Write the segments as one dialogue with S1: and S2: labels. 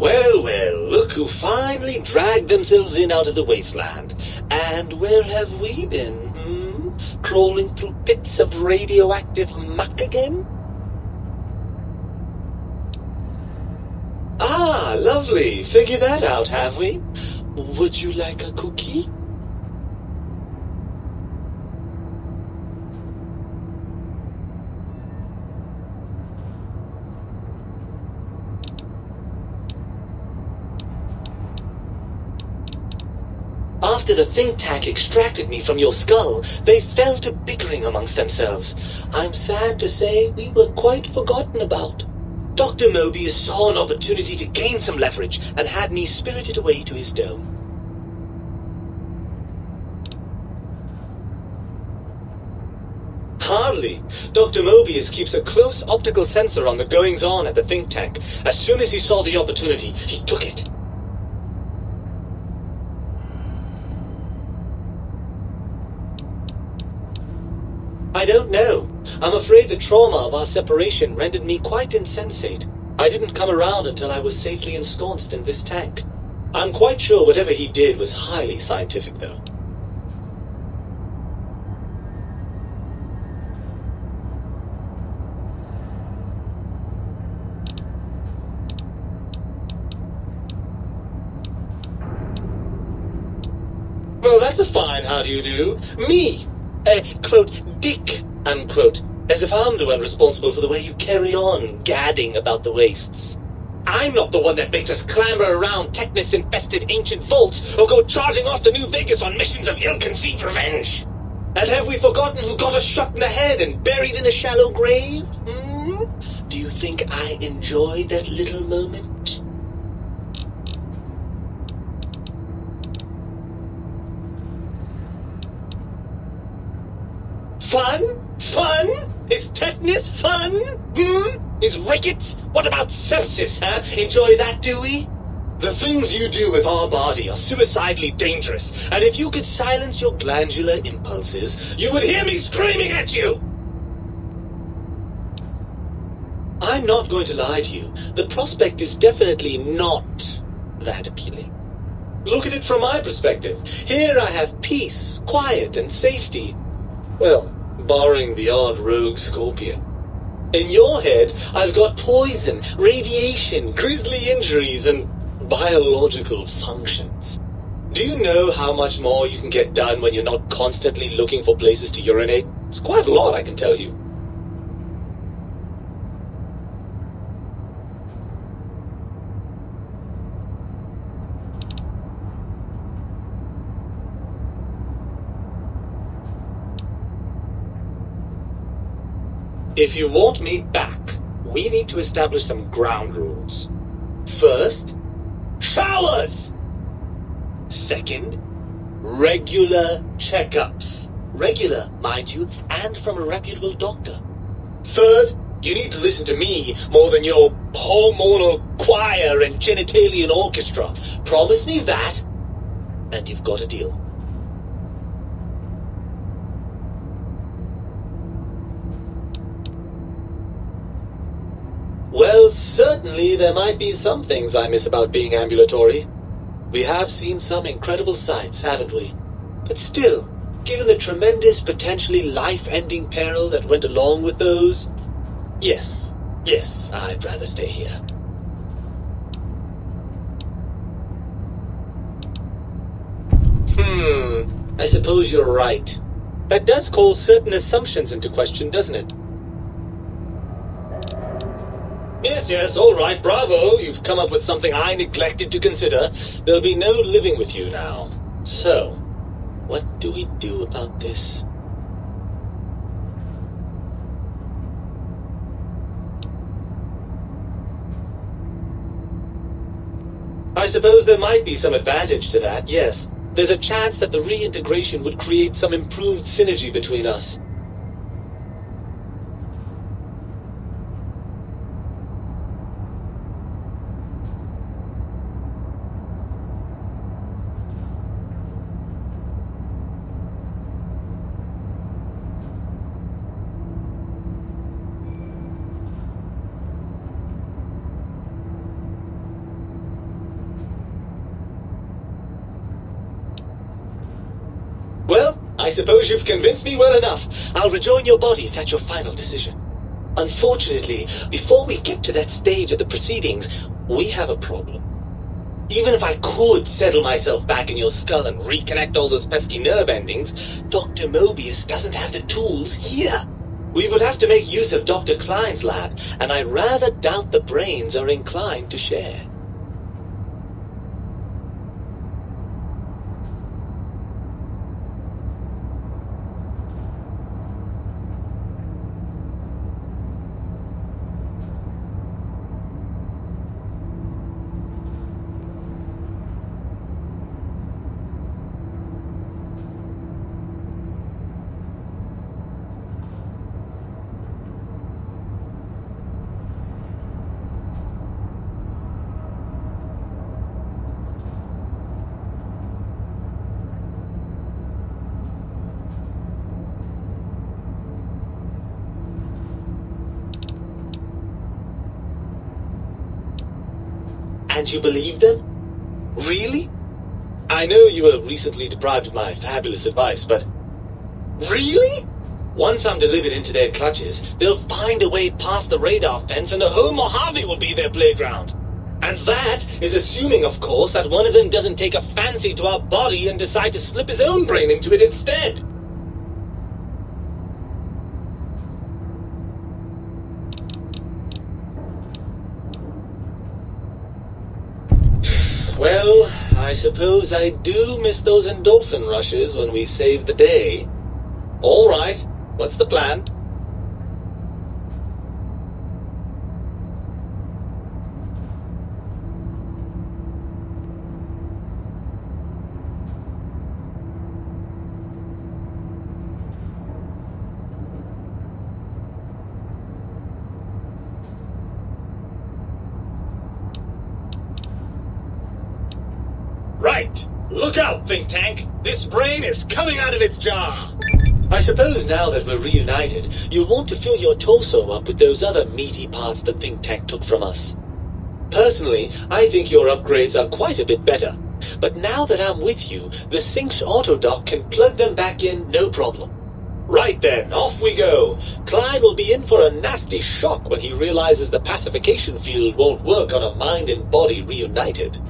S1: Well, well, look who finally dragged themselves in out of the wasteland. And where have we been, Crawling through pits of radioactive muck again? Ah, lovely. Figured that out, have we? Would you like a cookie? After the think tank extracted me from your skull, they fell to bickering amongst themselves. I'm sad to say we were quite forgotten about. Dr. Mobius saw an opportunity to gain some leverage and had me spirited away to his dome. Hardly. Dr. Mobius keeps a close optical sensor on the goings-on at the think tank. As soon as he saw the opportunity, he took it. I don't know. I'm afraid the trauma of our separation rendered me quite insensate. I didn't come around until I was safely ensconced in this tank. I'm quite sure whatever he did was highly scientific, though. Well, that's a fine how do you do. Me! Quote, dick, unquote, as if I'm the one responsible for the way you carry on gadding about the wastes. I'm not the one that makes us clamber around Technus-infested ancient vaults or go charging off to New Vegas on missions of ill-conceived revenge. And have we forgotten who got us shot in the head and buried in a shallow grave? Do you think I enjoyed that little moment? Fun? Fun? Is tetanus fun? Is rickets? What about sepsis, huh? Enjoy that, do we? The things you do with our body are suicidally dangerous, and if you could silence your glandular impulses, you would hear me screaming at you! I'm not going to lie to you. The prospect is definitely not that appealing. Look at it from my perspective. Here I have peace, quiet, and safety. Well, barring the odd rogue scorpion. In your head, I've got poison, radiation, grisly injuries, and biological functions. Do you know how much more you can get done when you're not constantly looking for places to urinate? It's quite a lot, I can tell you. If you want me back, we need to establish some ground rules. First, showers! Second, regular checkups. Regular, mind you, and from a reputable doctor. Third, you need to listen to me more than your hormonal choir and genitalian orchestra. Promise me that, and you've got a deal. Well, certainly there might be some things I miss about being ambulatory. We have seen some incredible sights, haven't we? But still, given the tremendous, potentially life-ending peril that went along with those, yes, I'd rather stay here. I suppose you're right. That does call certain assumptions into question, doesn't it? Yes, all right, bravo. You've come up with something I neglected to consider. There'll be no living with you now. So, what do we do about this? I suppose there might be some advantage to that, yes. There's a chance that the reintegration would create some improved synergy between us. I suppose you've convinced me well enough. I'll rejoin your body if that's your final decision. Unfortunately, before we get to that stage of the proceedings, we have a problem. Even if I could settle myself back in your skull and reconnect all those pesky nerve endings, Dr. Mobius doesn't have the tools here. We would have to make use of Dr. Klein's lab, and I rather doubt the brains are inclined to share. And you believe them? Really? I know you were recently deprived of my fabulous advice, but... Really? Once I'm delivered into their clutches, they'll find a way past the radar fence and the whole Mojave will be their playground. And that is assuming, of course, that one of them doesn't take a fancy to our body and decide to slip his own brain into it instead. Well, I suppose I do miss those endorphin rushes when we save the day. All right, what's the plan? Right! Look out, think tank! This brain is coming out of its jar! I suppose now that we're reunited, you'll want to fill your torso up with those other meaty parts the think tank took from us. Personally, I think your upgrades are quite a bit better. But now that I'm with you, the Sync's autodock can plug them back in no problem. Right then, off we go! Klein will be in for a nasty shock when he realizes the pacification field won't work on a mind and body reunited.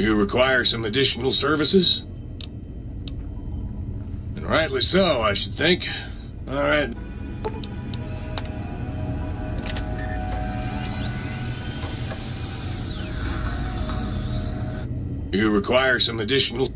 S2: You require some additional services? And rightly so, I should think. All right. You require some additional...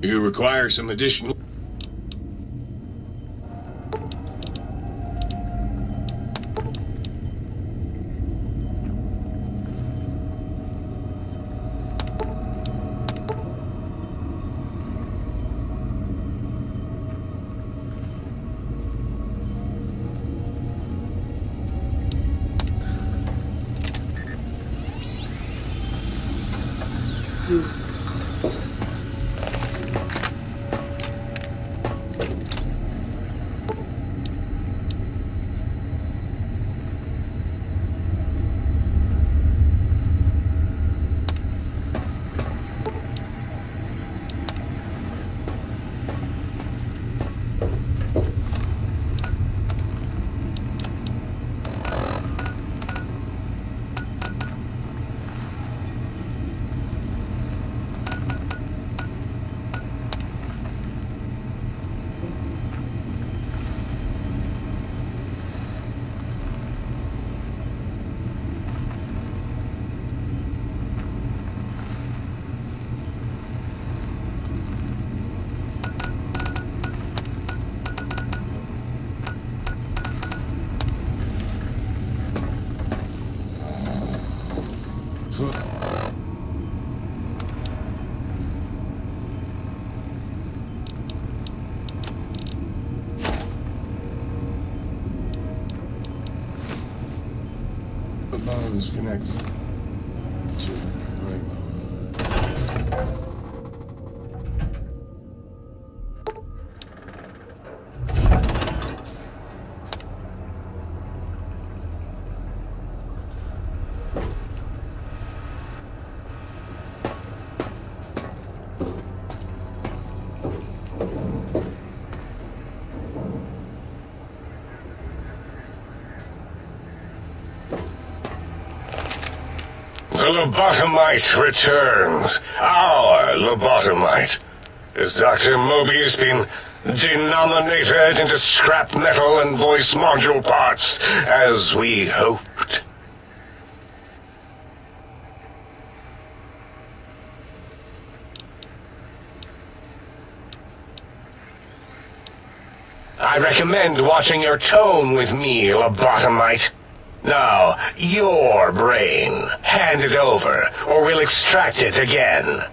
S2: You require some additional... Disconnect.
S3: The lobotomite returns. Our lobotomite. Has Dr. Mobius been denominated into scrap metal and voice module parts, as we hoped? I recommend watching your tone with me, lobotomite. Now, your brain. Hand it over, or we'll extract it again.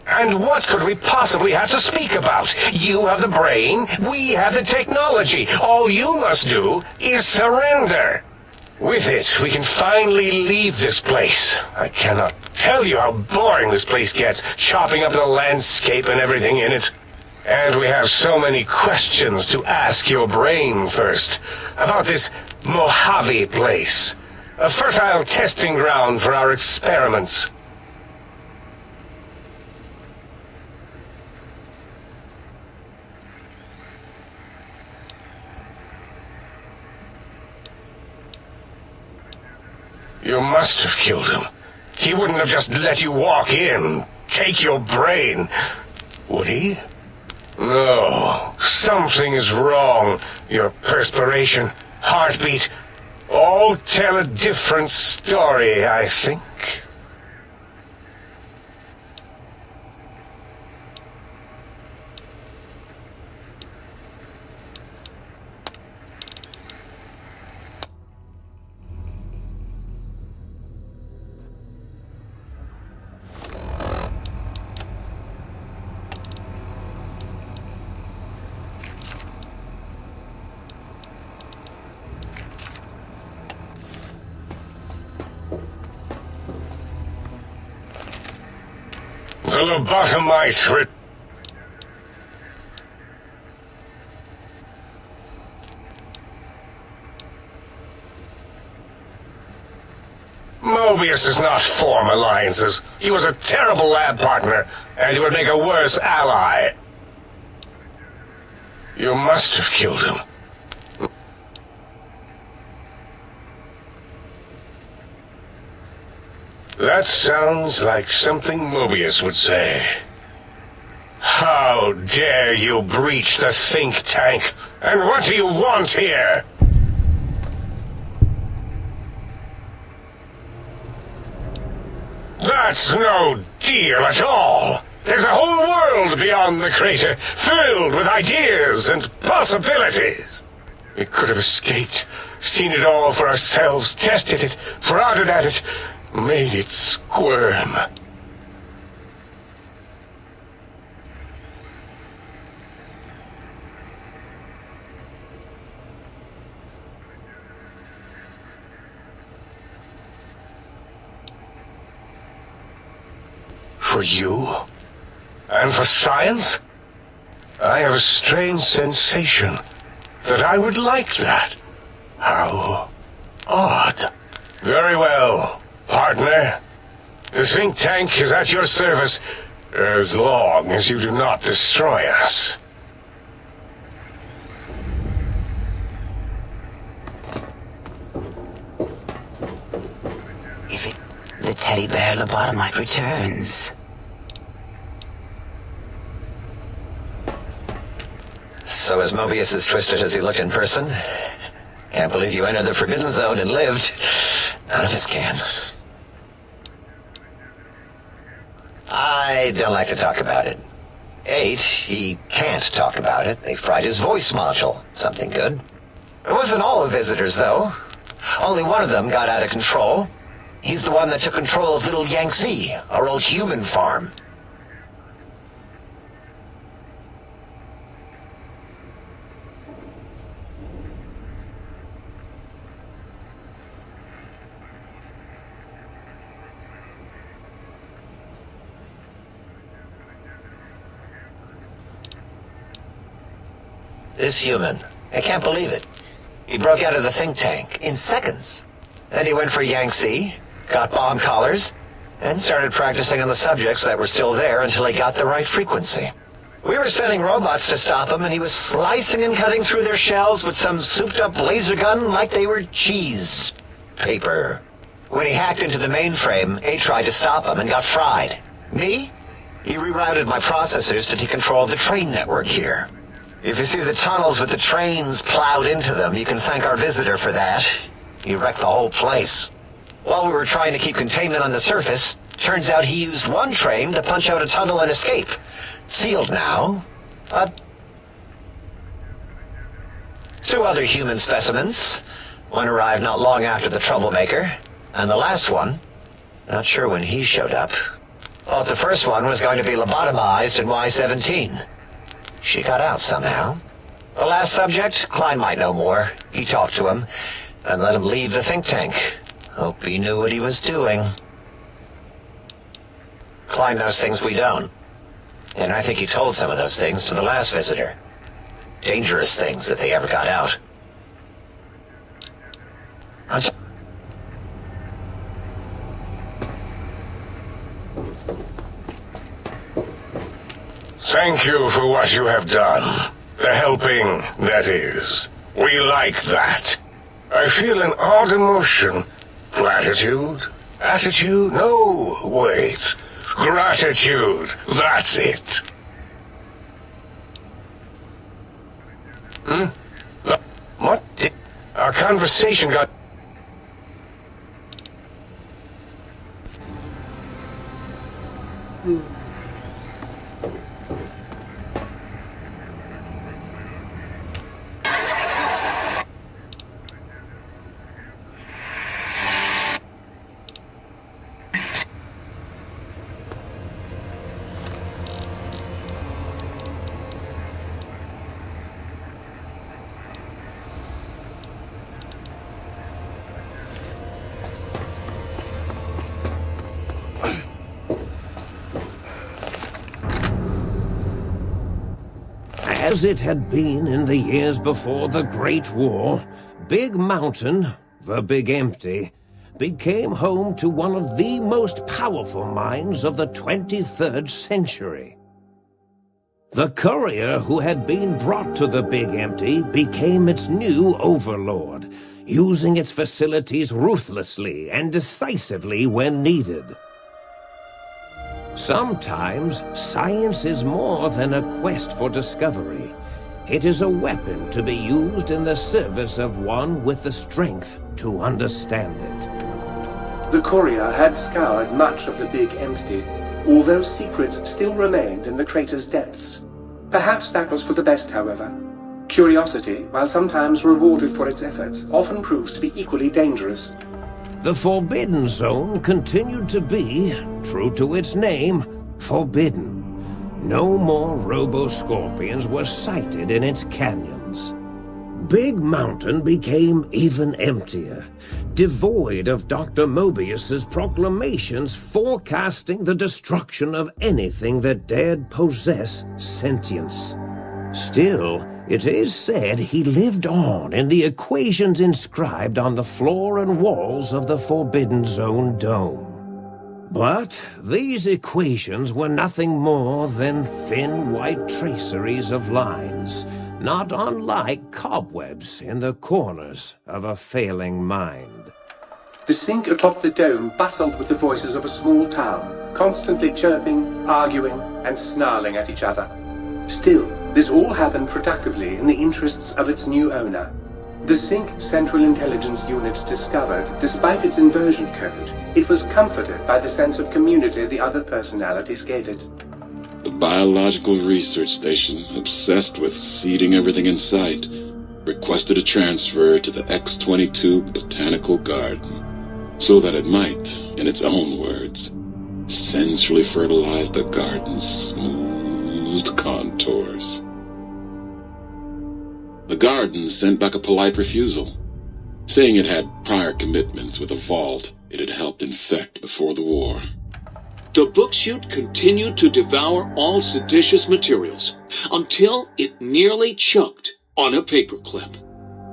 S3: And what could we possibly have to speak about? You have the brain, we have the technology. All you must do is surrender. With it, we can finally leave this place. I cannot tell you how boring this place gets, chopping up the landscape and everything in it. And we have so many questions to ask your brain first. About this Mojave place. A fertile testing ground for our experiments. You must have killed him. He wouldn't have just let you walk in, take your brain, would he? No, something is wrong. Your perspiration, heartbeat, all tell a different story, I think. The lobotomite Mobius does not form alliances. He was a terrible lab partner, and he would make a worse ally. You must have killed him. That sounds like something Mobius would say. How dare you breach the think tank? And what do you want here? That's no deal at all. There's a whole world beyond the crater, filled with ideas and possibilities. We could have escaped, seen it all for ourselves, tested it, prodded at it, made it squirm. For you? And for science? I have a strange sensation that I would like that. How odd. Very well, partner. The think tank is at your service as long as you do not destroy us.
S4: The teddy bear lobotomite returns.
S5: So is Mobius as twisted as he looked in person? Can't believe you entered the Forbidden Zone and lived. None of us can. I don't like to talk about it. 8, he can't talk about it. They fried his voice module. Something good. It wasn't all the visitors, though. Only one of them got out of control. He's the one that took control of Little Yangtze, our old human farm. This human, I can't believe it. He broke out of the think tank in seconds. Then he went for Yangtze, got bomb collars, and started practicing on the subjects that were still there until he got the right frequency. We were sending robots to stop him, and he was slicing and cutting through their shells with some souped-up laser gun like they were cheese paper. When he hacked into the mainframe, A tried to stop him and got fried. Me? He rerouted my processors to take control of the train network here. If you see the tunnels with the trains plowed into them, you can thank our visitor for that. He wrecked the whole place. While we were trying to keep containment on the surface, turns out he used one train to punch out a tunnel and escape. Sealed now, but 2 other human specimens. One arrived not long after the troublemaker, and the last one, not sure when he showed up. Thought the first one was going to be lobotomized in Y-17. She got out somehow. The last subject, Klein might know more. He talked to him, and let him leave the think tank. Hope he knew what he was doing. Klein knows things we don't. And I think he told some of those things to the last visitor. Dangerous things if they ever got out.
S3: Thank you for what you have done. The helping, that is. We like that. I feel an odd emotion. Gratitude? Attitude? No, wait. Gratitude. That's it. What did... Our conversation got...
S6: As it had been in the years before the Great War, Big Mountain, the Big Empty, became home to one of the most powerful minds of the 23rd century. The courier who had been brought to the Big Empty became its new overlord, using its facilities ruthlessly and decisively when needed. Sometimes, science is more than a quest for discovery. It is a weapon to be used in the service of one with the strength to understand it.
S7: The courier had scoured much of the Big Empty, although secrets still remained in the crater's depths. Perhaps that was for the best, however. Curiosity, while sometimes rewarded for its efforts, often proves to be equally dangerous.
S6: The Forbidden Zone continued to be, true to its name, forbidden. No more robo-scorpions were sighted in its canyons. Big Mountain became even emptier, devoid of Dr. Mobius's proclamations forecasting the destruction of anything that dared possess sentience. Still, it is said he lived on in the equations inscribed on the floor and walls of the Forbidden Zone dome. But these equations were nothing more than thin white traceries of lines, not unlike cobwebs in the corners of a failing mind.
S7: The sink atop the dome bustled with the voices of a small town, constantly chirping, arguing, and snarling at each other. Still, this all happened productively in the interests of its new owner. The Sync Central Intelligence Unit discovered, despite its inversion code, it was comforted by the sense of community the other personalities gave it.
S8: The biological research station, obsessed with seeding everything in sight, requested a transfer to the X-22 Botanical Garden, so that it might, in its own words, sensually fertilize the garden's smooth contours. The garden sent back a polite refusal, saying it had prior commitments with a vault it had helped infect before the war.
S9: The book chute continued to devour all seditious materials until it nearly choked on a paperclip.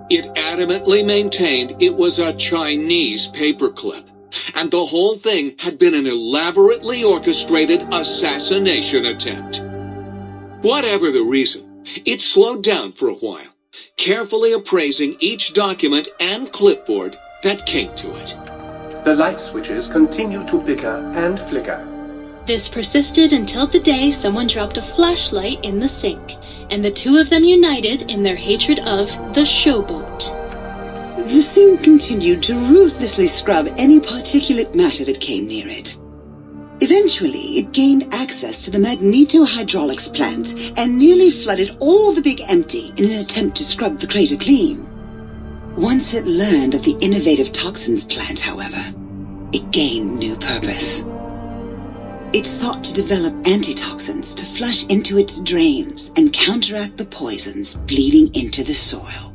S9: It adamantly maintained it was a Chinese paperclip, and the whole thing had been an elaborately orchestrated assassination attempt. Whatever the reason, it slowed down for a while, carefully appraising each document and clipboard that came to it.
S7: The light switches continued to bicker and flicker.
S10: This persisted until the day someone dropped a flashlight in the sink, and the two of them united in their hatred of the showboat.
S4: The sink continued to ruthlessly scrub any particulate matter that came near it. Eventually, it gained access to the magneto-hydraulics plant and nearly flooded all the Big Empty in an attempt to scrub the crater clean. Once it learned of the innovative toxins plant, however, it gained new purpose. It sought to develop antitoxins to flush into its drains and counteract the poisons bleeding into the soil.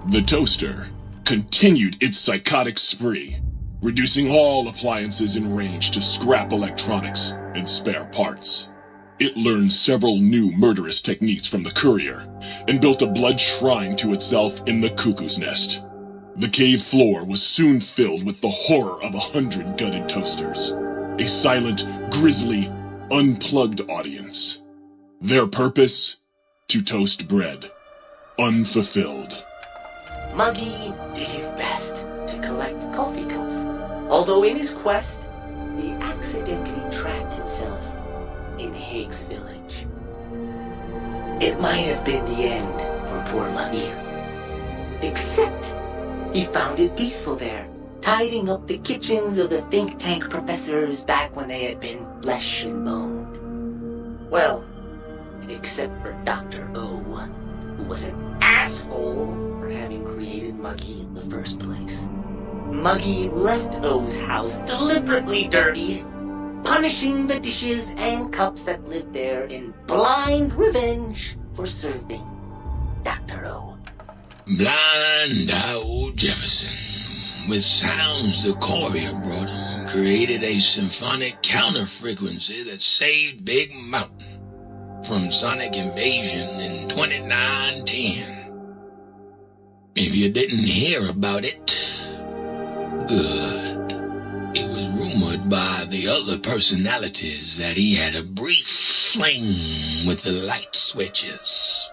S11: The toaster continued its psychotic spree, reducing all appliances in range to scrap electronics and spare parts. It learned several new murderous techniques from the courier and built a blood shrine to itself in the cuckoo's nest. The cave floor was soon filled with the horror of 100 gutted toasters. A silent, grisly, unplugged audience. Their purpose? To toast bread. Unfulfilled.
S12: Muggy did his best to collect coffee cups, although in his quest, he accidentally trapped himself in Higgs Village. It might have been the end for poor Muggy. Except, he found it peaceful there, tidying up the kitchens of the think tank professors back when they had been flesh and bone. Well, except for Dr. O, who was an asshole for having created Muggy in the first place. Muggy left O's house deliberately dirty, punishing the dishes and cups that lived there in blind revenge for serving Dr. O.
S13: Blind old Jefferson, with sounds the courier brought him, created a symphonic counter-frequency that saved Big Mountain from sonic invasion in 2910. If you didn't hear about it, good. It was rumored by the other personalities that he had a brief fling with the light switches.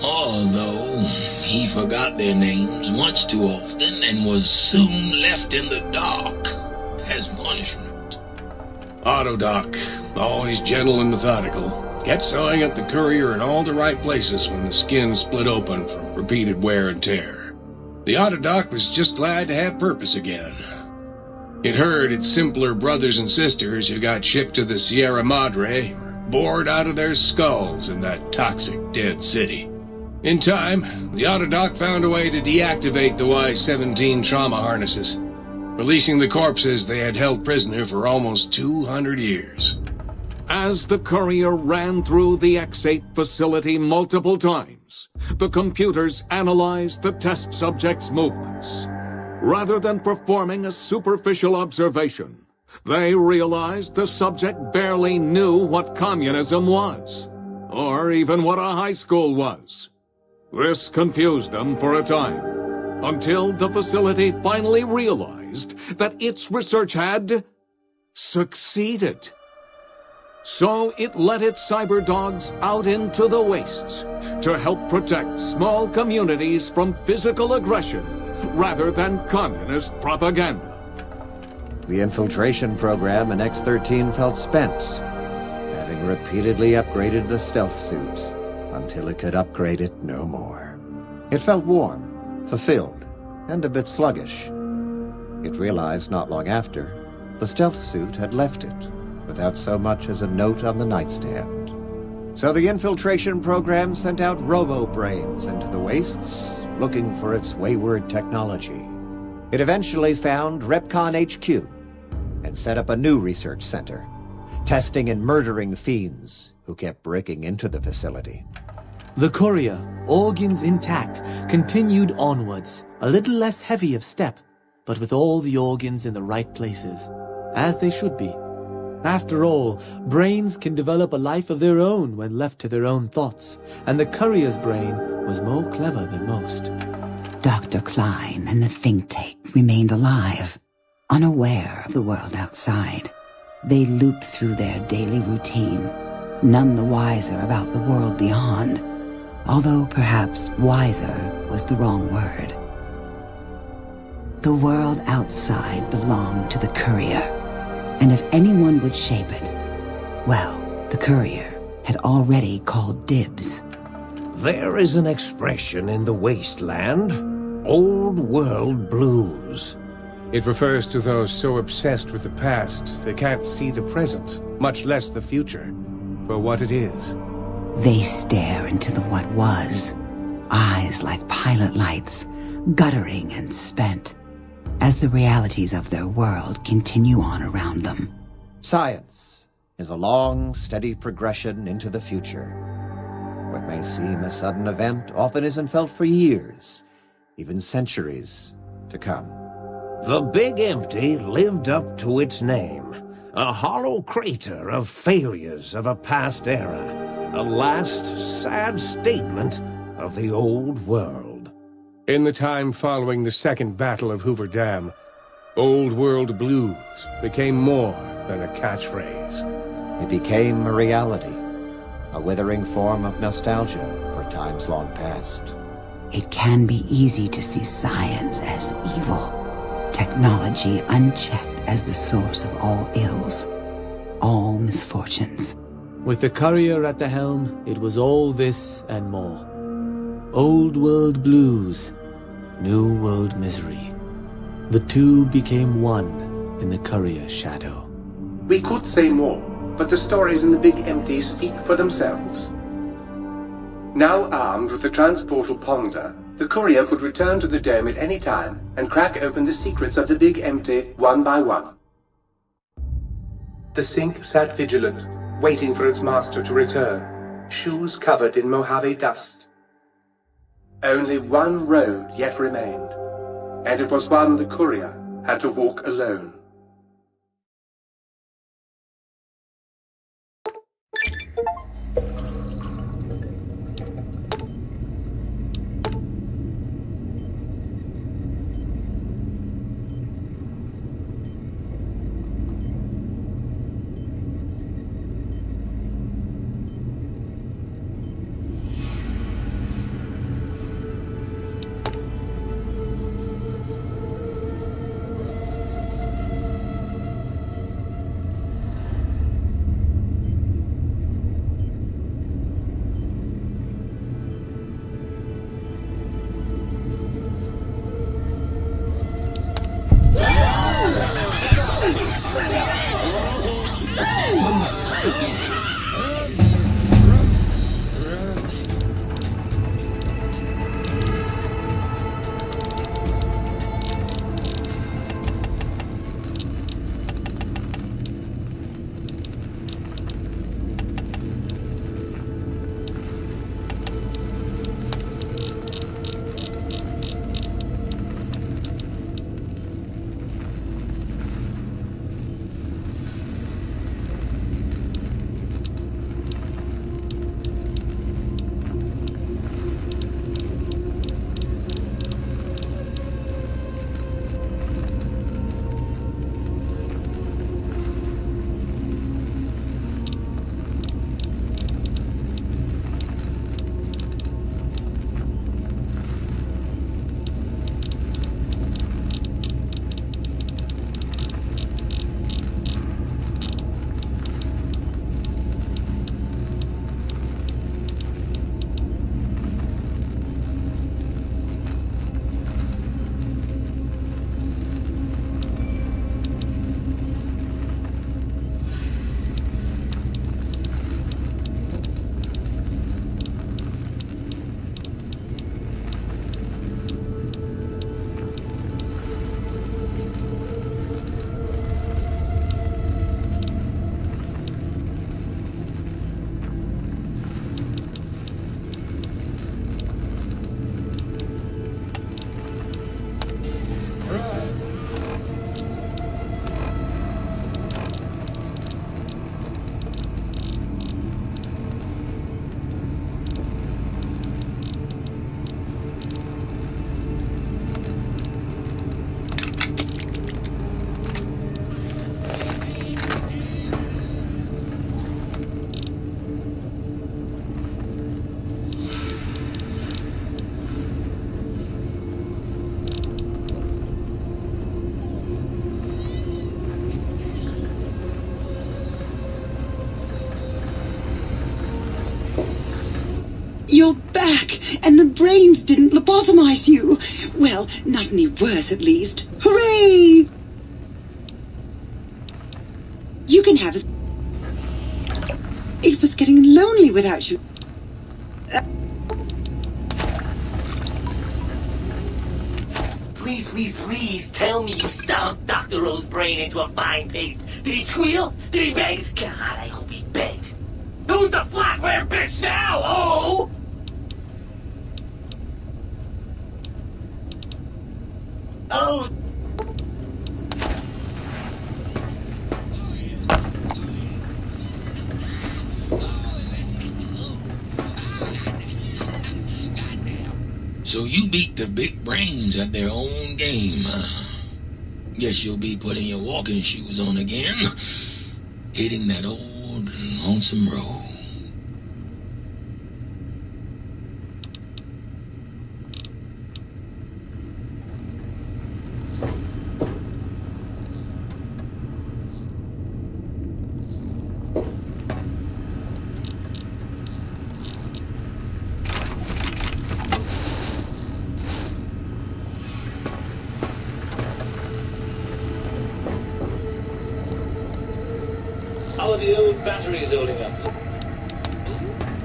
S13: Although he forgot their names once too often and was soon left in the dark as punishment.
S2: Autodoc, always gentle and methodical, kept sewing up the courier in all the right places when the skin split open from repeated wear and tear. The Autodoc was just glad to have purpose again. It heard its simpler brothers and sisters who got shipped to the Sierra Madre were bored out of their skulls in that toxic dead city. In time, the Autodoc found a way to deactivate the Y-17 trauma harnesses, releasing the corpses they had held prisoner for almost 200 years.
S14: As the courier ran through the X-8 facility multiple times, the computers analyzed the test subject's movements. Rather than performing a superficial observation, they realized the subject barely knew what communism was, or even what a high school was. This confused them for a time, until the facility finally realized that its research had succeeded. So it let its cyber dogs out into the wastes to help protect small communities from physical aggression rather than communist propaganda.
S15: The infiltration program in X-13 felt spent, having repeatedly upgraded the stealth suit until it could upgrade it no more. It felt warm, fulfilled, and a bit sluggish. It realized not long after, the stealth suit had left it, without so much as a note on the nightstand. So the infiltration program sent out robo-brains into the wastes, looking for its wayward technology. It eventually found Repcon HQ, and set up a new research center, testing and murdering fiends who kept breaking into the facility.
S16: The courier, organs intact, continued onwards, a little less heavy of step, but with all the organs in the right places, as they should be. After all, brains can develop a life of their own when left to their own thoughts, and the courier's brain was more clever than most.
S4: Dr. Klein and the think tank remained alive, unaware of the world outside. They looped through their daily routine, none the wiser about the world beyond, although perhaps wiser was the wrong word. The world outside belonged to the courier, and if anyone would shape it, well, the courier had already called dibs.
S6: There is an expression in the Wasteland, old world blues.
S2: It refers to those so obsessed with the past they can't see the present, much less the future, for what it is.
S4: They stare into the what was, eyes like pilot lights, guttering and spent, as the realities of their world continue on around them.
S15: Science is a long, steady progression into the future. What may seem a sudden event often isn't felt for years, even centuries to come.
S6: The Big Empty lived up to its name, a hollow crater of failures of a past era, a last sad statement of the old world.
S2: In the time following the Second Battle of Hoover Dam, Old World Blues became more than a catchphrase.
S15: It became a reality, a withering form of nostalgia for times long past.
S4: It can be easy to see science as evil, technology unchecked as the source of all ills, all misfortunes.
S16: With the courier at the helm, it was all this and more. Old world blues, new world misery. The two became one in the courier's shadow.
S7: We could say more, but the stories in the Big Empty speak for themselves. Now armed with the transportal Ponder, the courier could return to the dome at any time and crack open the secrets of the Big Empty one by one. The Sync sat vigilant, waiting for its master to return, shoes covered in Mojave dust. Only one road yet remained, and it was one the courier had to walk alone.
S4: and the brains didn't lobotomize you. Well, not any worse, at least. Hooray! You can have a... It was getting lonely without you.
S12: Please, tell me you stomped Dr. O's brain into a fine paste. Did he squeal? Did he beg? God, I hope he begged. Who's the flatware bitch now, oh? Oh...
S13: So you beat the big brains at their own game, huh? Guess you'll be putting your walking shoes on again, hitting that old lonesome road.
S1: How are the old batteries holding up?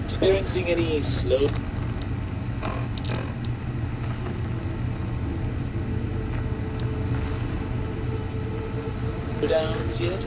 S1: Experiencing any slow... downs yet?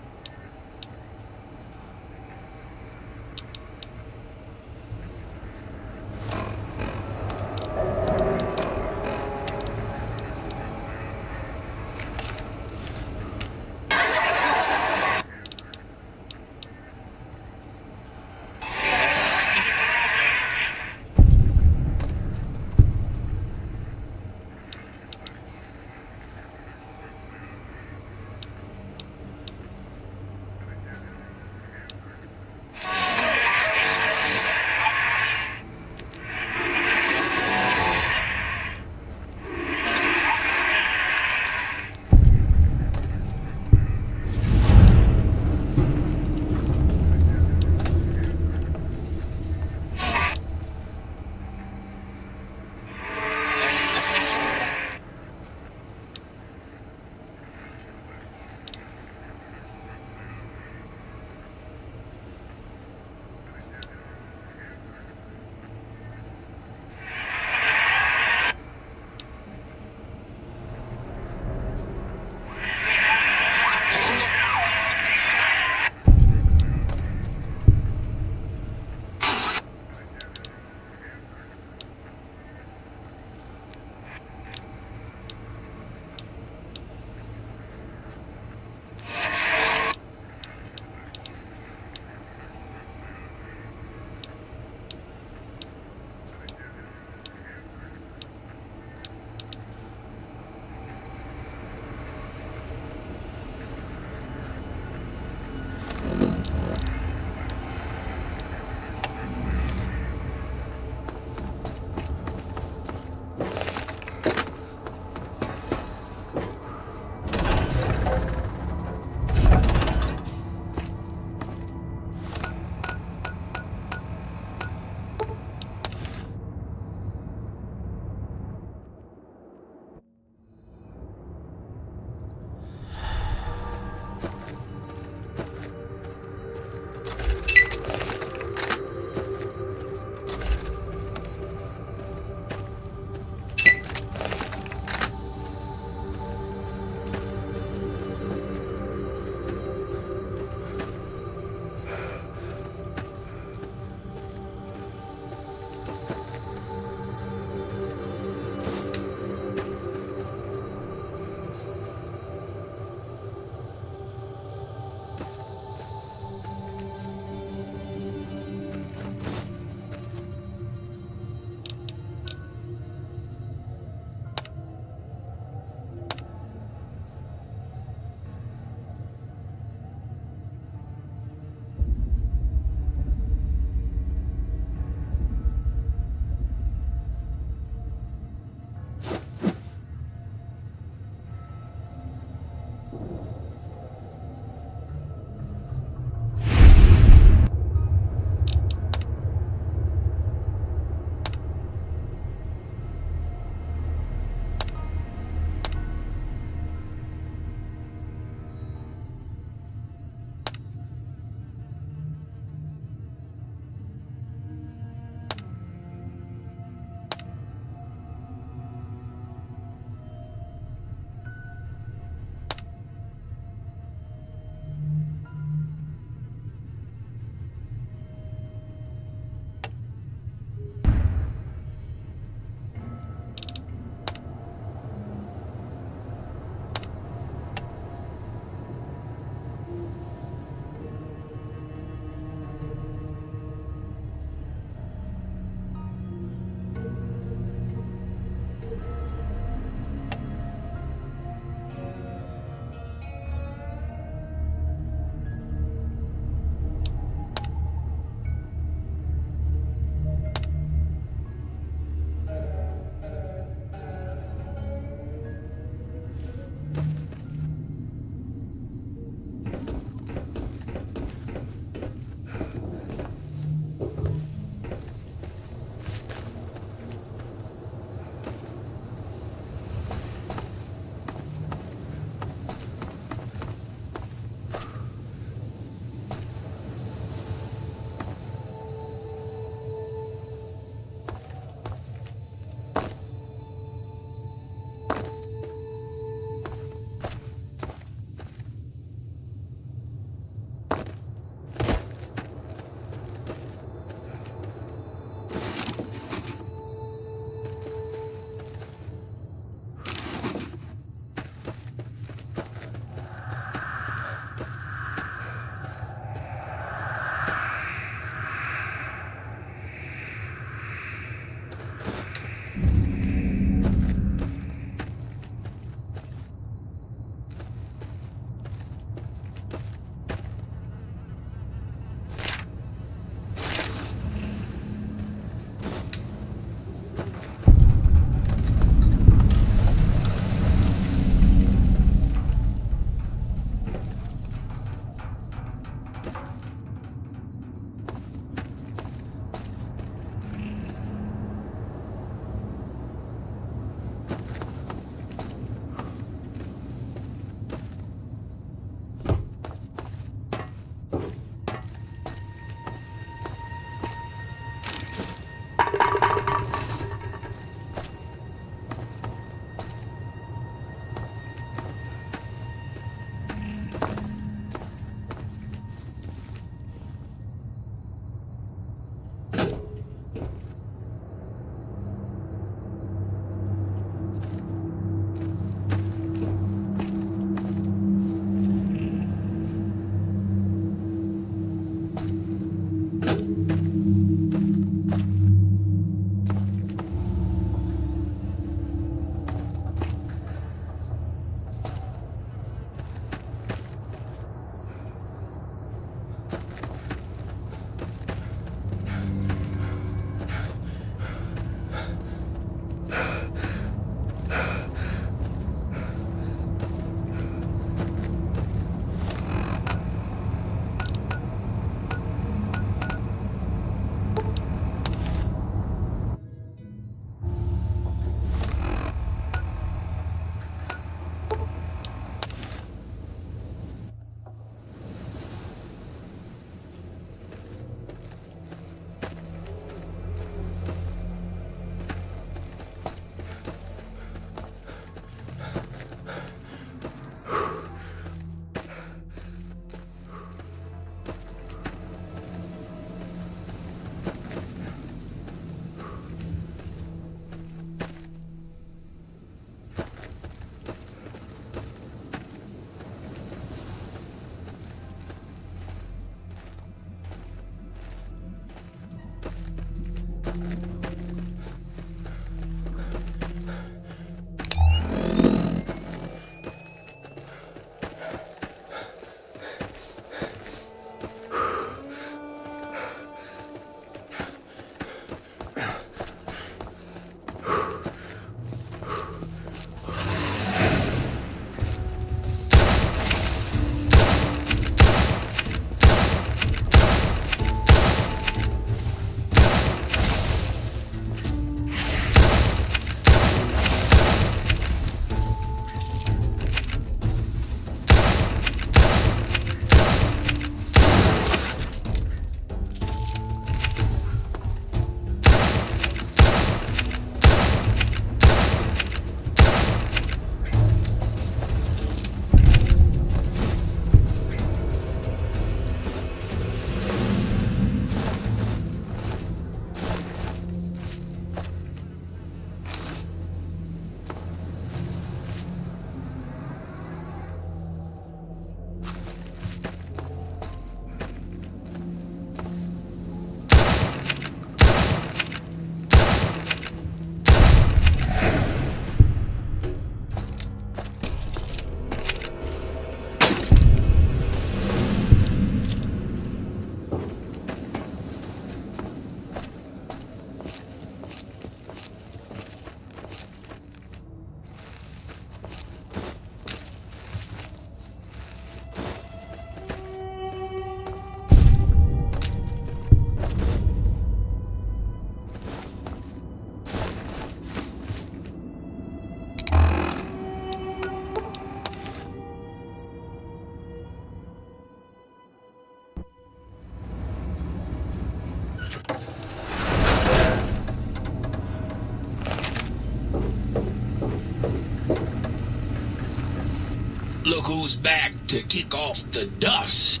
S13: Look who's back to kick off the dust.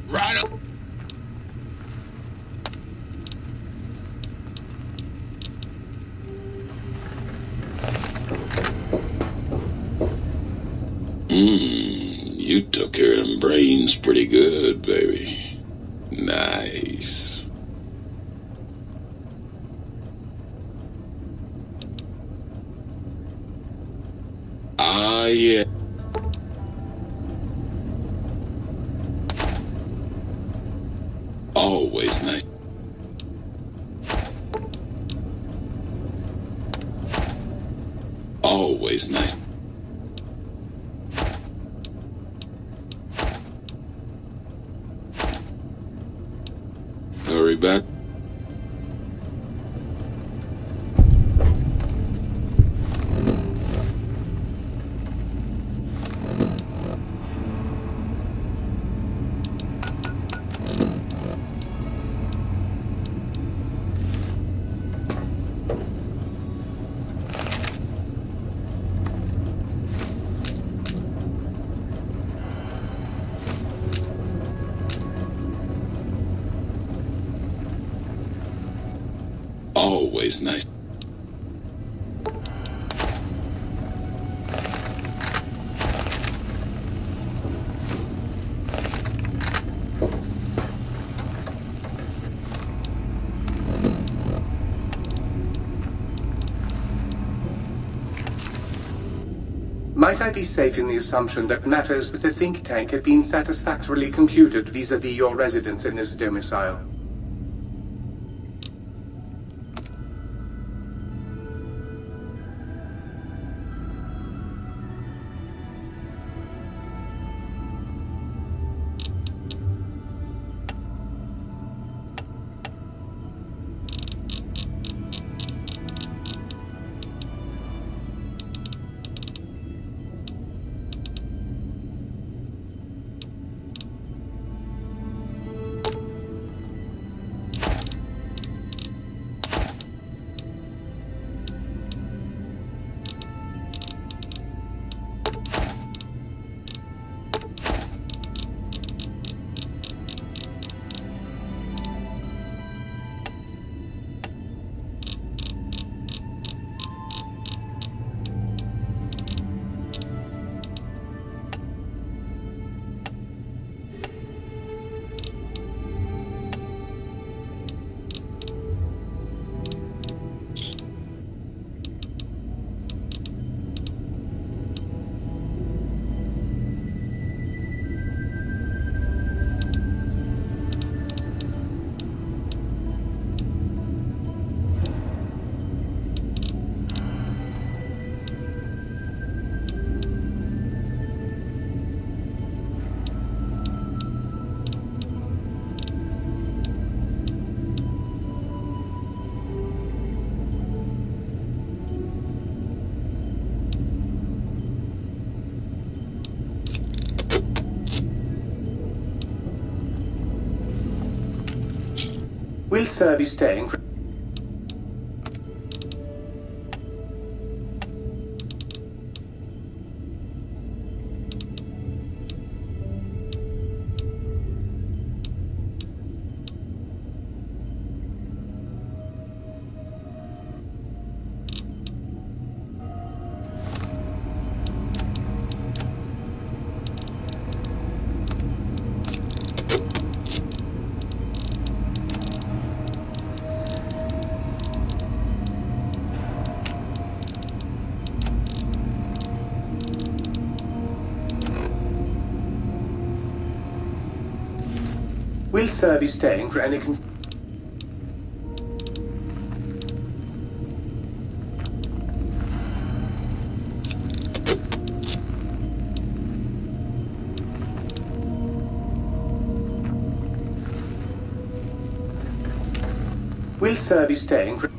S13: Right up.
S8: You took care of them brains pretty good, baby. Nice. Ah, yeah. Always nice. Always nice. Hurry back. Always nice.
S7: Might I be safe in the assumption that matters with the think tank have been satisfactorily concluded vis-à-vis your residence in this domicile? Will Sir be staying for... Will Sir be staying for any Will Sir be staying for...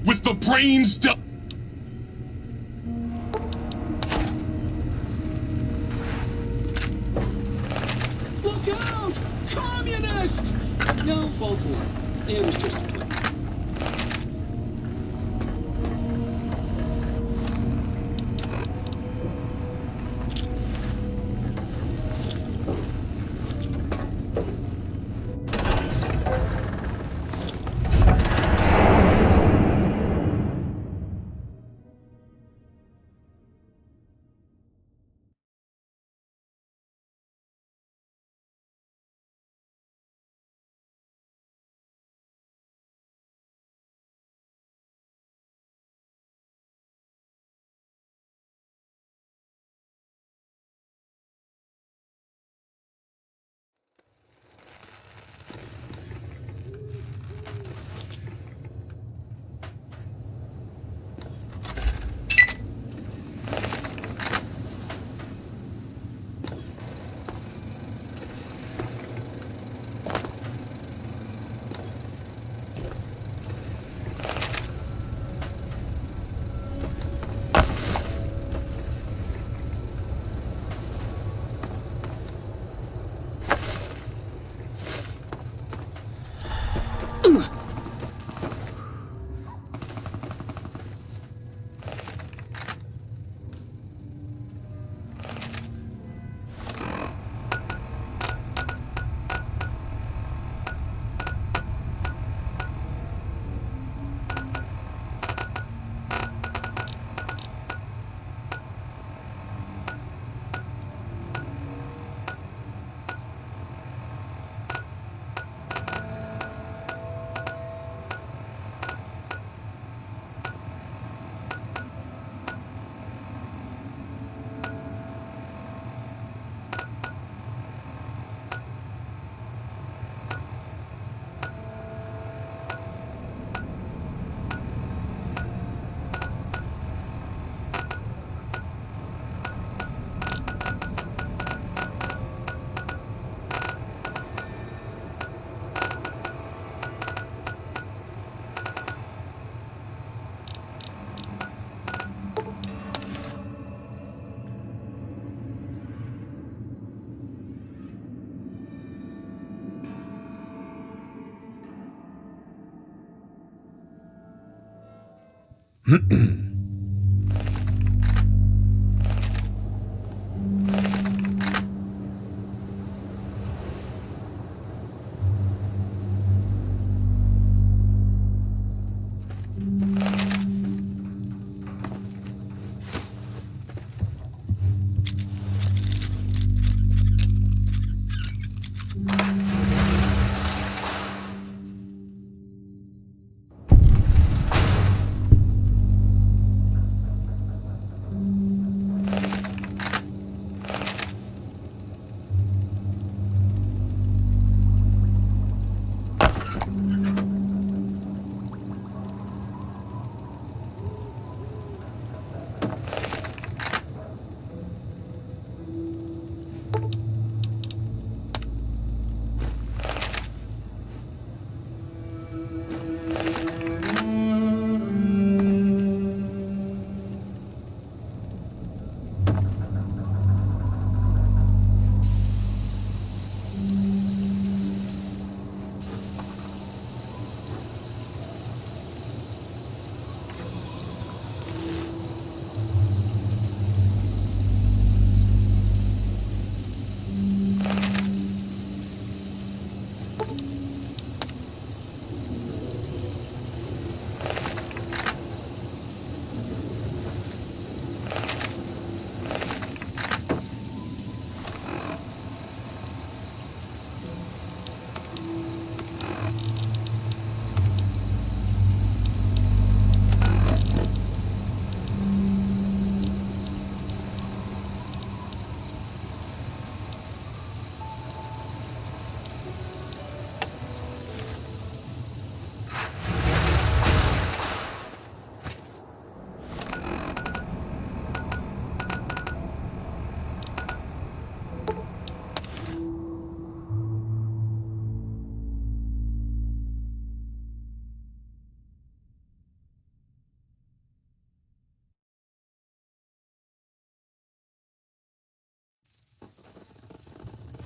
S11: With the brains done.
S9: Look out! Communist! No, false alarm. It was just a play.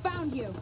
S17: Found you.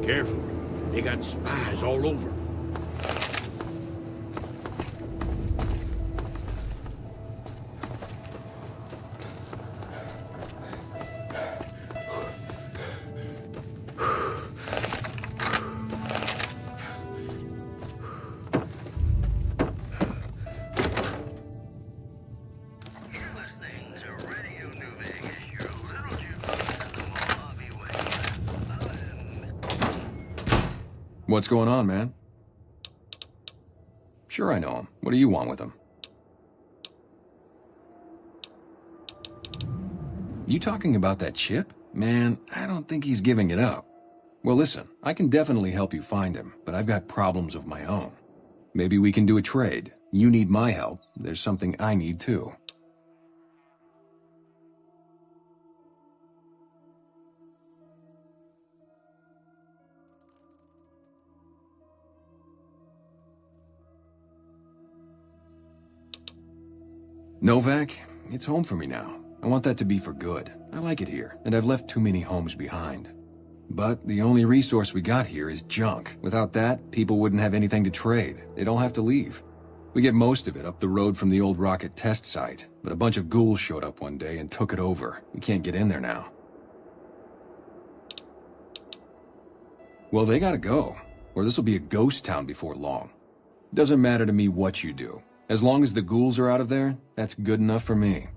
S13: Careful. They got spies all over.
S17: What's going on, man? Sure, I know him. What do you want with him? You talking about that chip? Man, I don't think he's giving it up. Well, listen, I can definitely help you find him, but I've got problems of my own. Maybe we can do a trade. You need my help. There's something I need too. Novak, it's home for me now. I want that to be for good. I like it here, and I've left too many homes behind. But the only resource we got here is junk. Without that, people wouldn't have anything to trade. They'd all have to leave. We get most of it up the road from the old rocket test site, but a bunch of ghouls showed up one day and took it over. We can't get in there now. Well, they gotta go, or this will be a ghost town before long. Doesn't matter to me what you do. As long as the ghouls are out of there, that's good enough for me.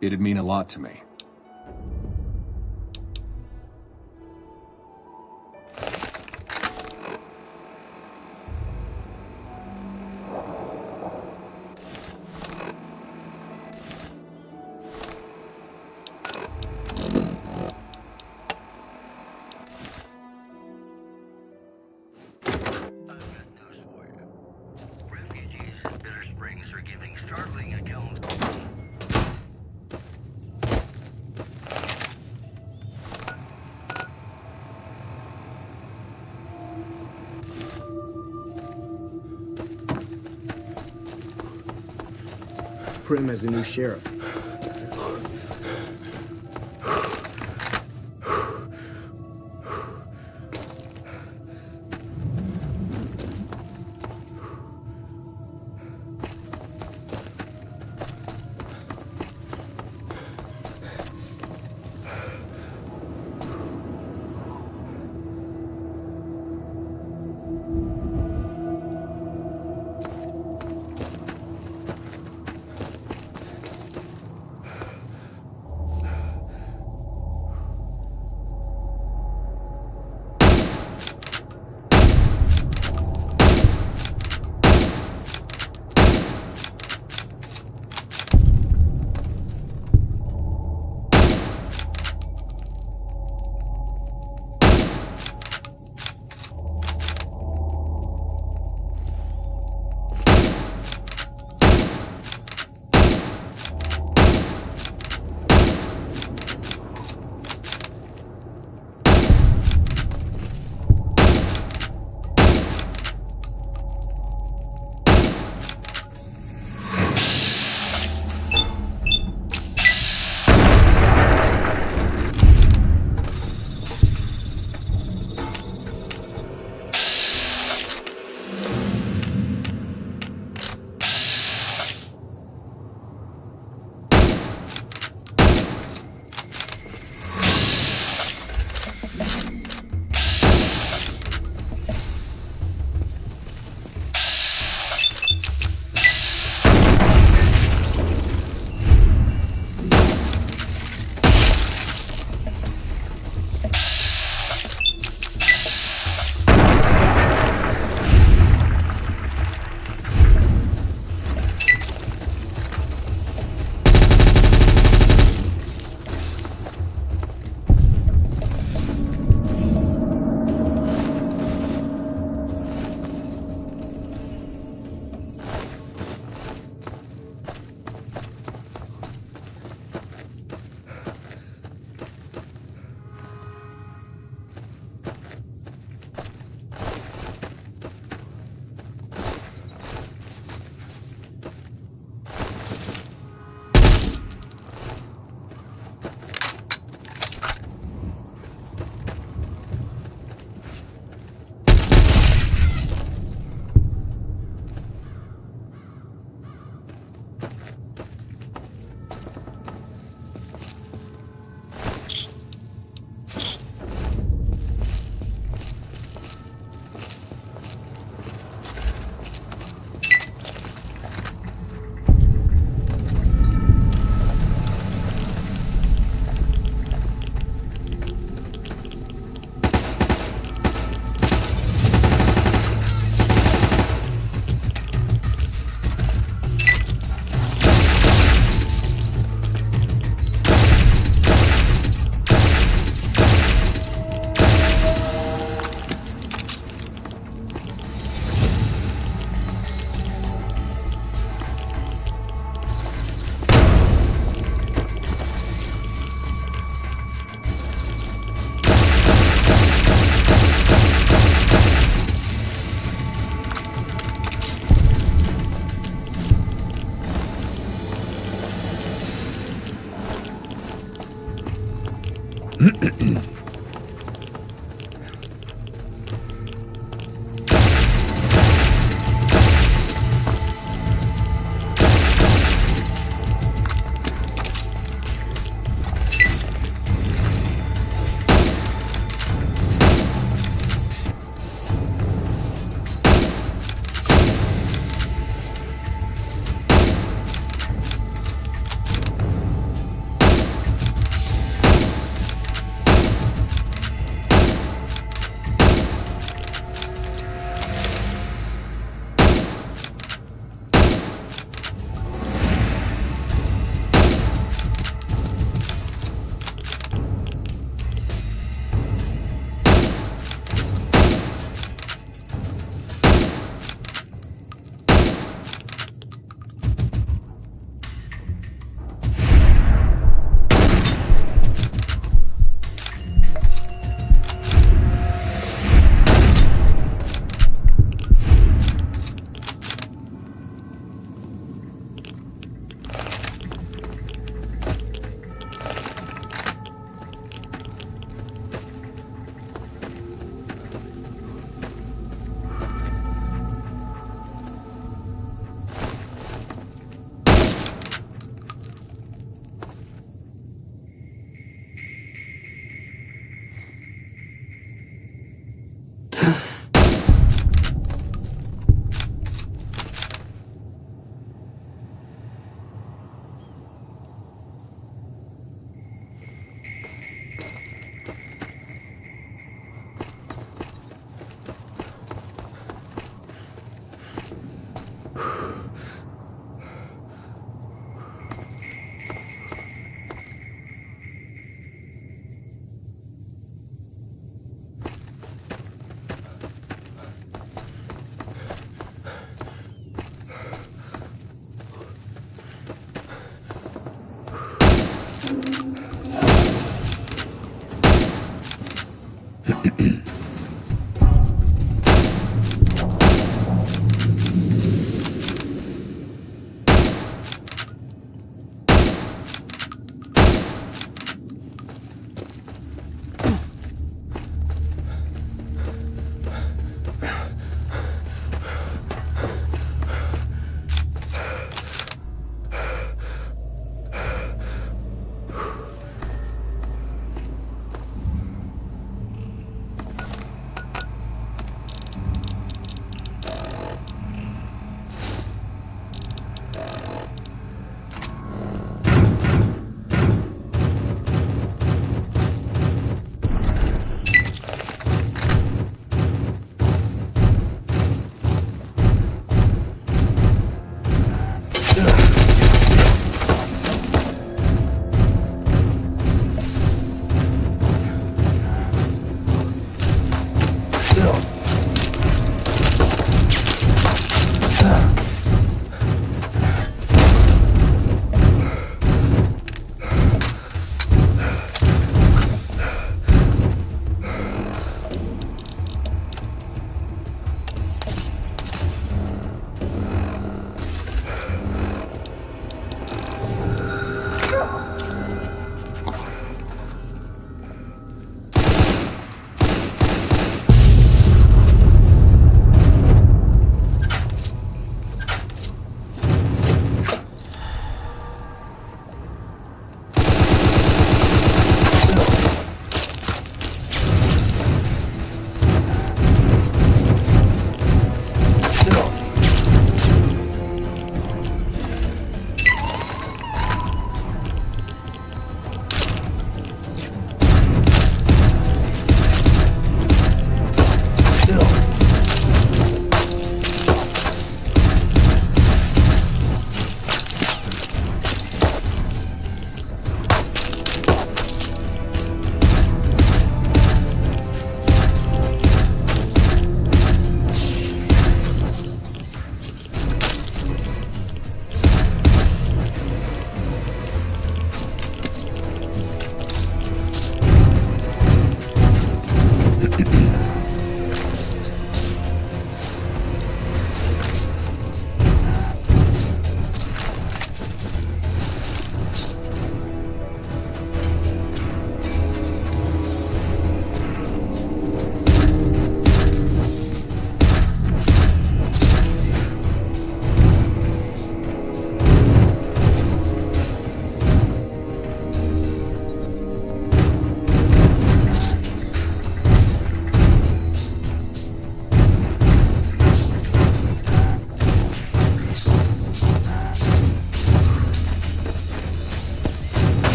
S17: It'd mean a lot to me.
S18: Prim as a new sheriff.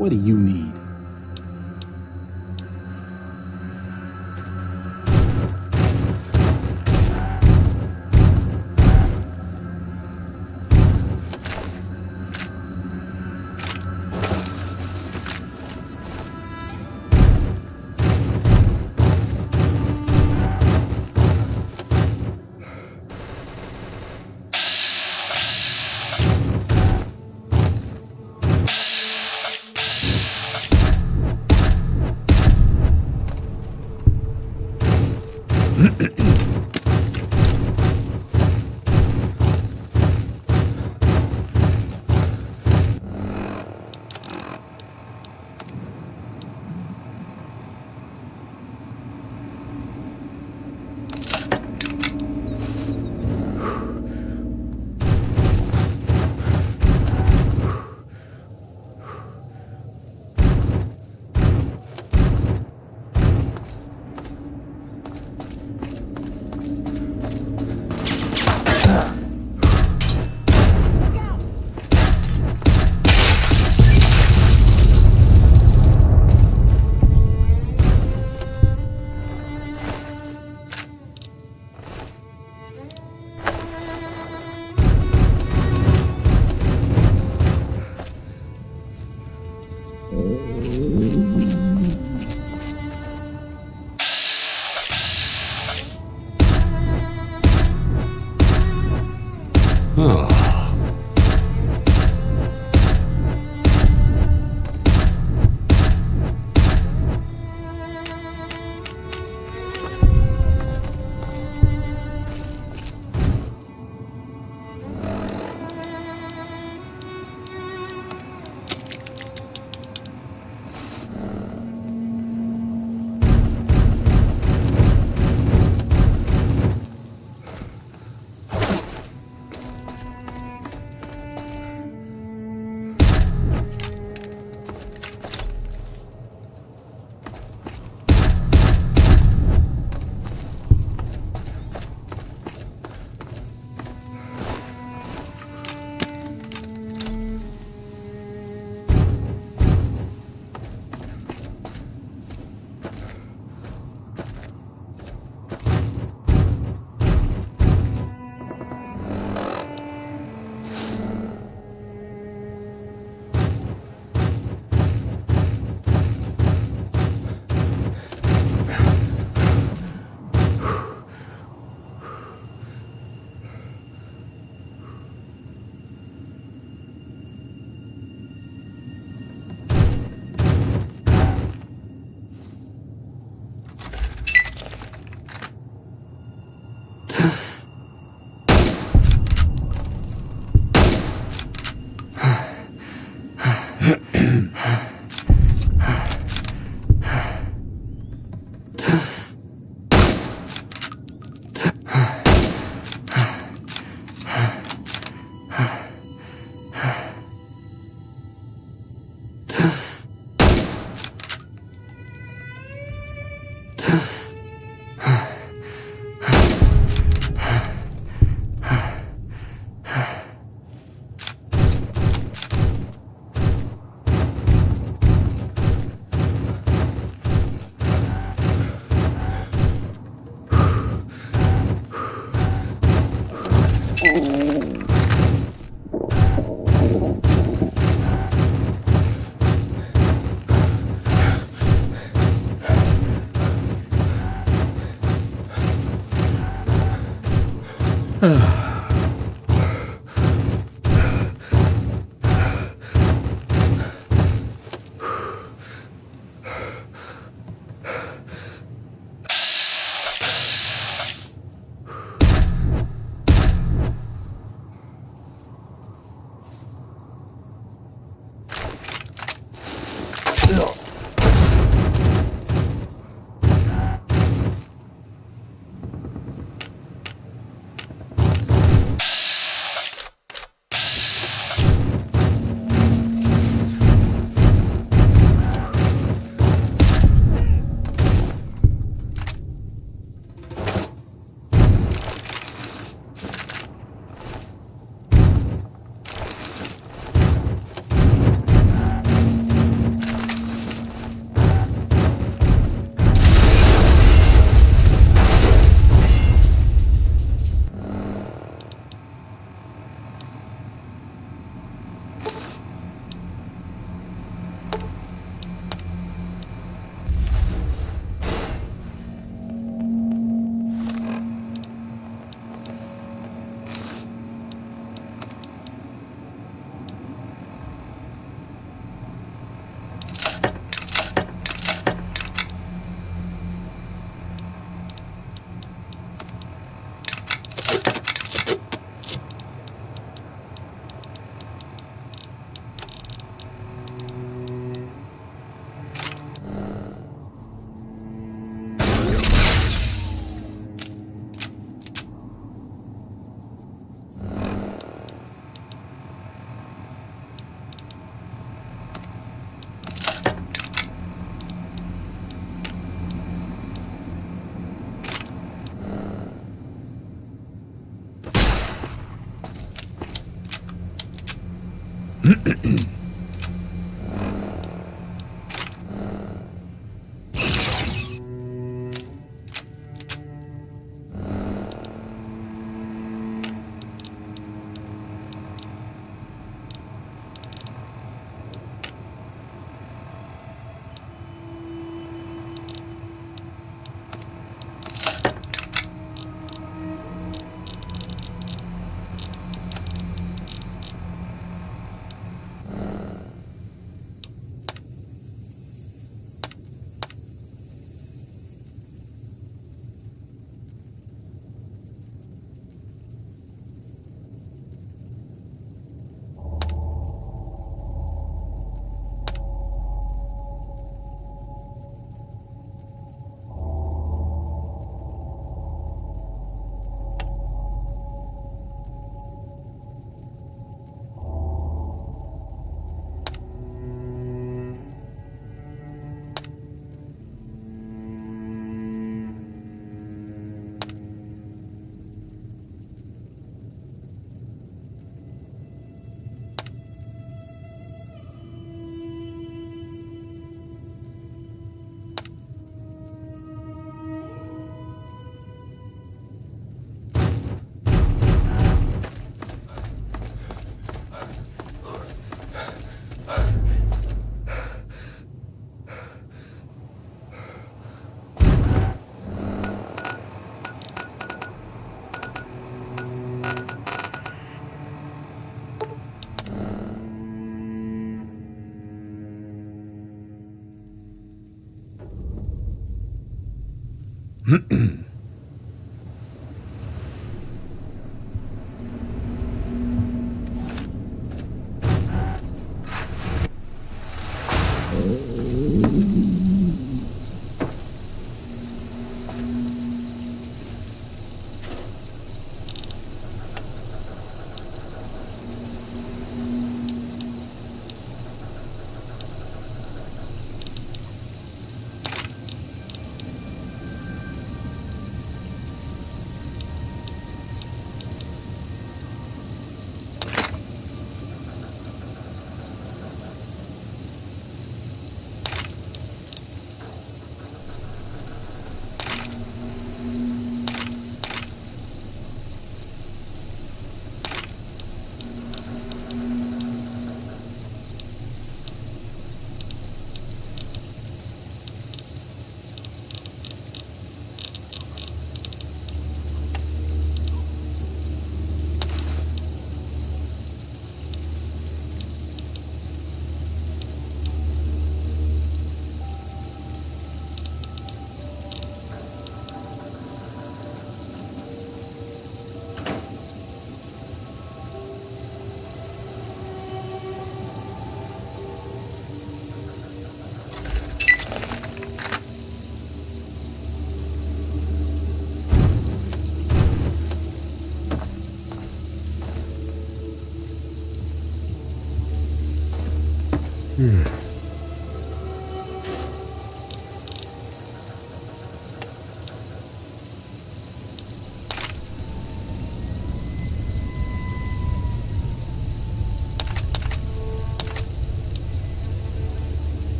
S18: What do you need?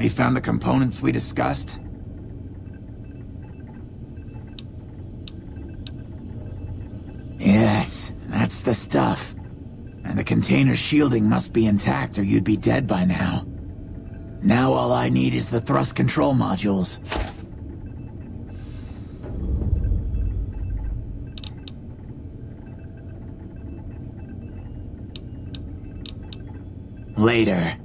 S19: Have you found the components we discussed? Yes, that's the stuff. And the container's shielding must be intact or you'd be dead by now. Now all I need is the thrust control modules. Later.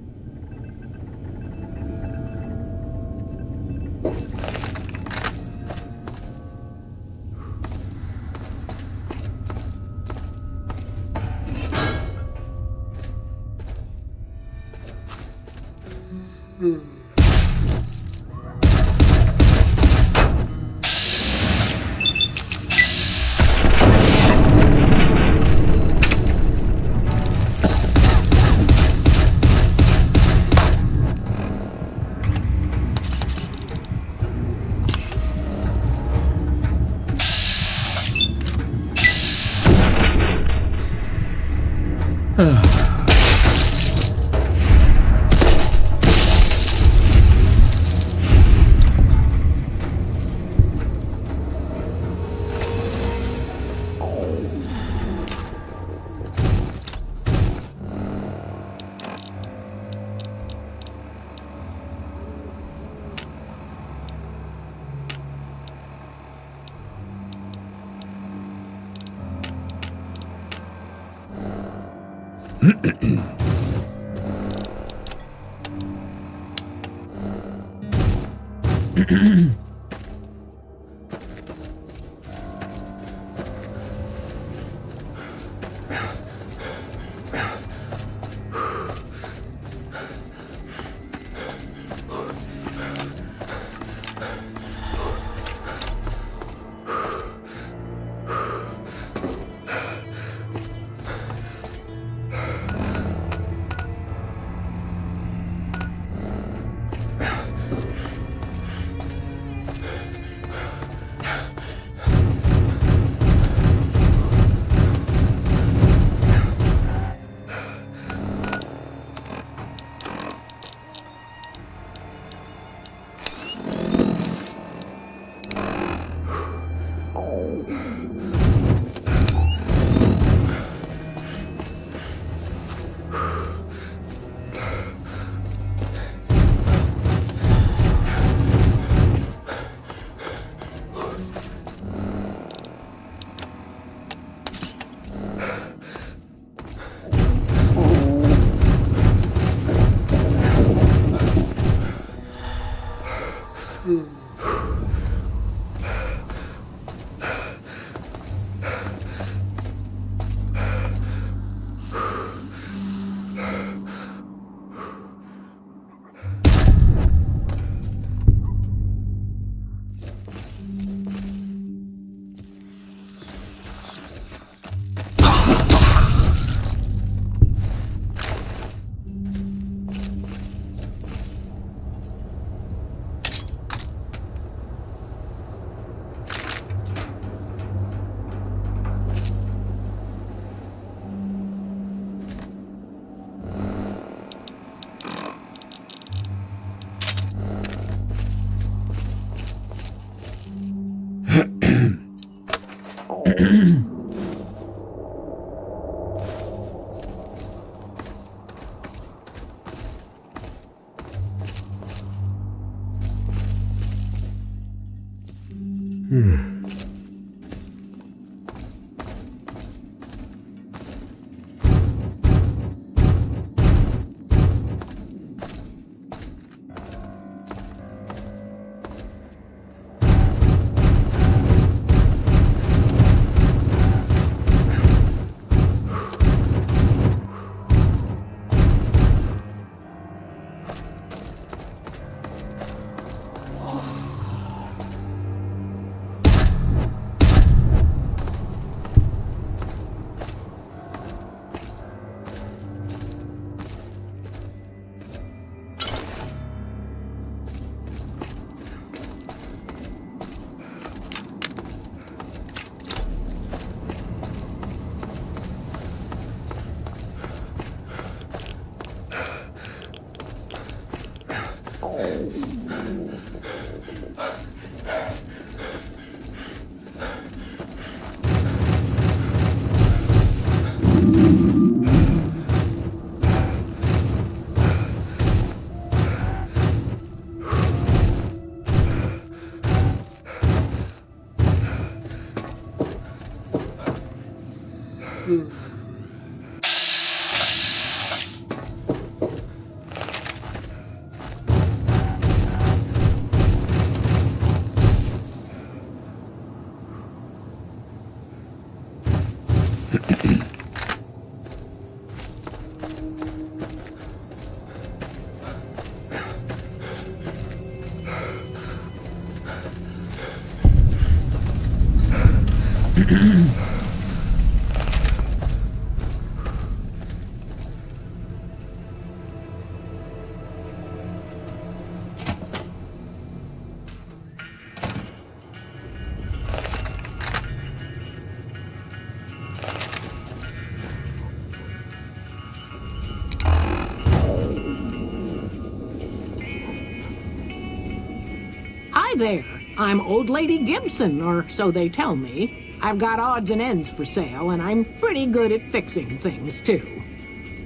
S20: Hi there. I'm Old Lady Gibson, or so they tell me. I've got odds and ends for sale, and I'm pretty good at fixing things, too.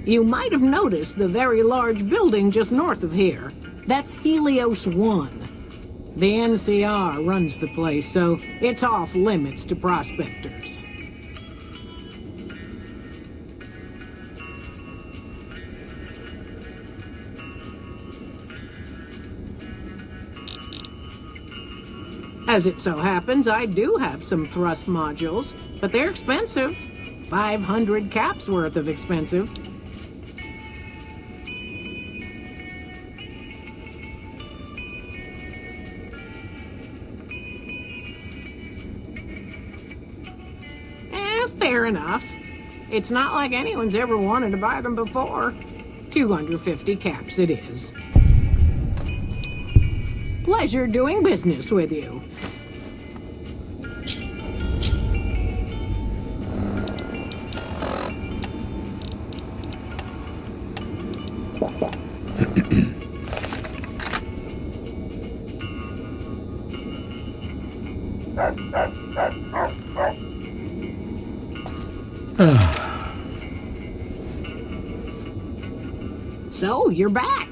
S20: You might have noticed the very large building just north of here. That's Helios 1. The NCR runs the place, so it's off limits to prospectors. As it so happens, I do have some thrust modules, but they're expensive. 500 caps worth of expensive. Fair enough. It's not like anyone's ever wanted to buy them before. 250 caps it is. Pleasure doing business with you. So, you're back.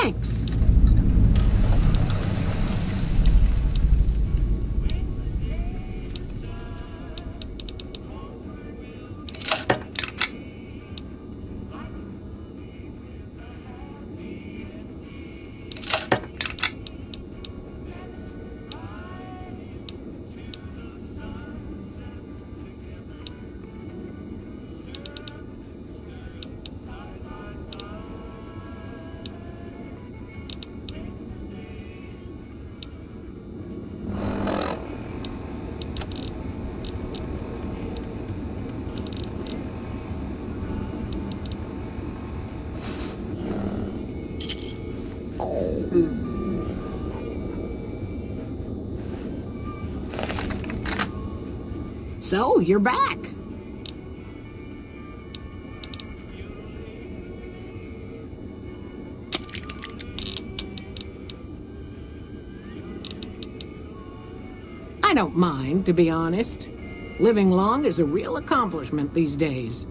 S20: Thanks. So, you're back. I don't mind, to be honest. Living long is a real accomplishment these days.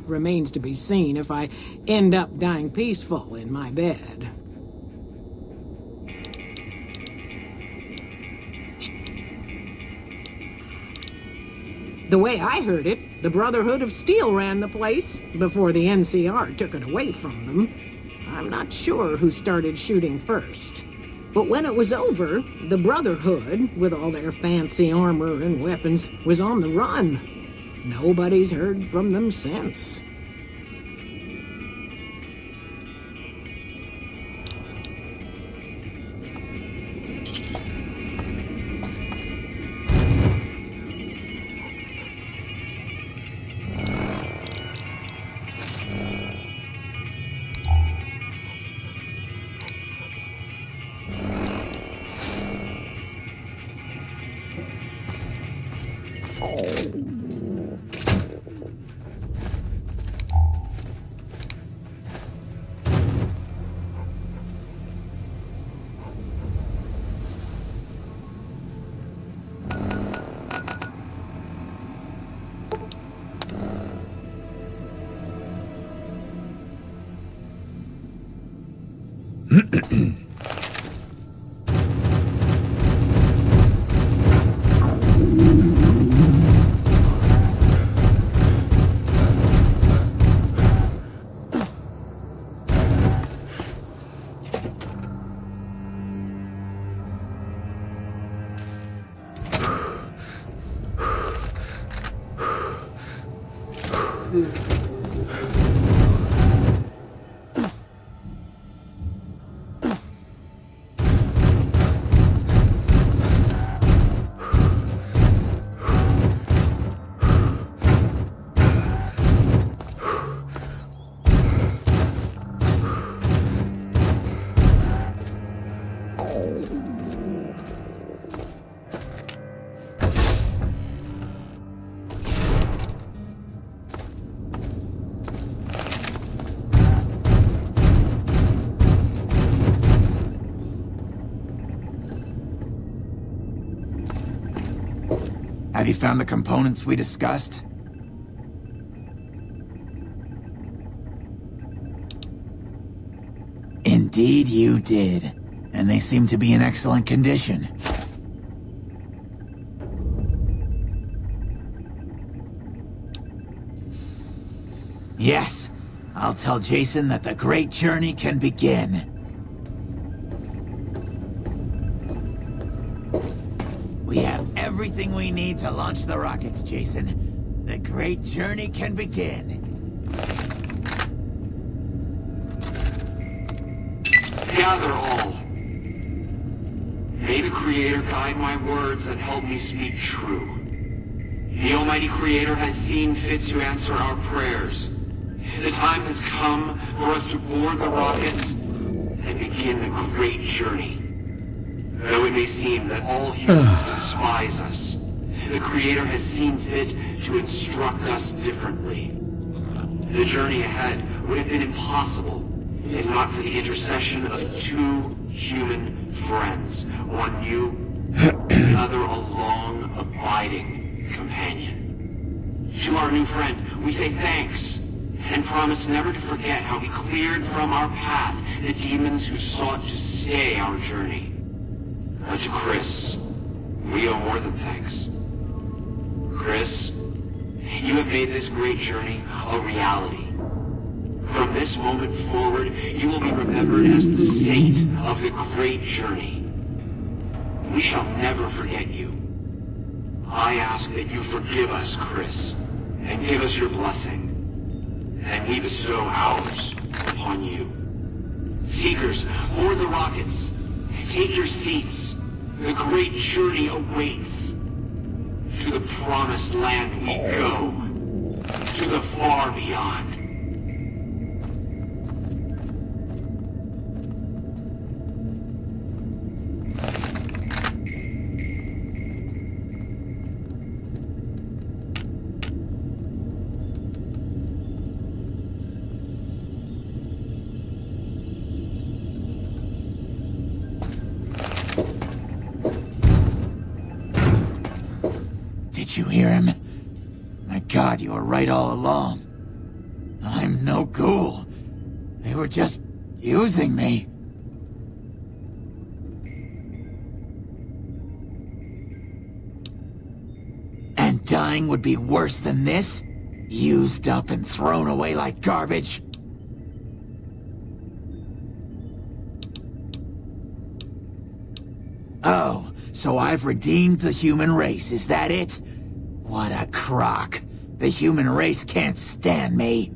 S20: Remains to be seen if I end up dying peaceful in my bed. The way I heard it, the Brotherhood of Steel ran the place before the NCR took it away from them. I'm not sure who started shooting first. But when it was over, the Brotherhood, with all their fancy armor and weapons, was on the run. Nobody's heard from them since.
S19: Have you found the components we discussed? Indeed you did. And they seem to be in excellent condition. Yes, I'll tell Jason that the great journey can begin. We have everything we need to launch the rockets, Jason. The great journey can begin. Gather all. May the Creator guide my words and help me speak true. The Almighty Creator has seen fit to answer our prayers. The time has come for us to board the rockets and begin the great journey. Though it may seem that all humans despise us, the Creator has seen fit to instruct us differently. The journey ahead would have been impossible if not for the intercession of two human friends, one new, the other a long, abiding companion. To our new friend, we say thanks, and promise never to forget how we cleared from our path the demons who sought to stay our journey. But to Chris, we owe more than thanks. Chris, you have made this great journey a reality. From this moment forward, you will be remembered as the saint of the great journey. We shall never forget you. I ask that you forgive us, Chris, and give us your blessing, and we bestow ours upon you. Seekers, board the rockets. Take your seats. The great journey awaits. To the promised land we go. To the far beyond. Didn't you hear him? My God, you were right all along. I'm no ghoul. They were just using me. And dying would be worse than this? Used up and thrown away like garbage? Oh, so I've redeemed the human race, is that it? What a crock. The human race can't stand me.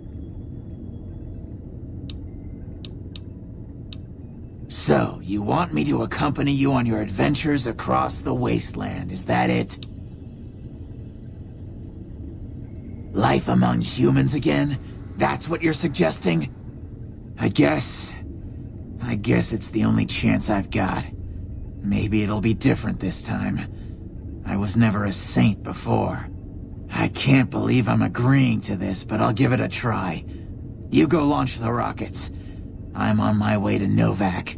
S19: So, you want me to accompany you on your adventures across the Wasteland, is that it? Life among humans again? That's what you're suggesting? I guess it's the only chance I've got. Maybe it'll be different this time. I was never a saint before. I can't believe I'm agreeing to this, but I'll give it a try. You go launch the rockets. I'm on my way to Novak.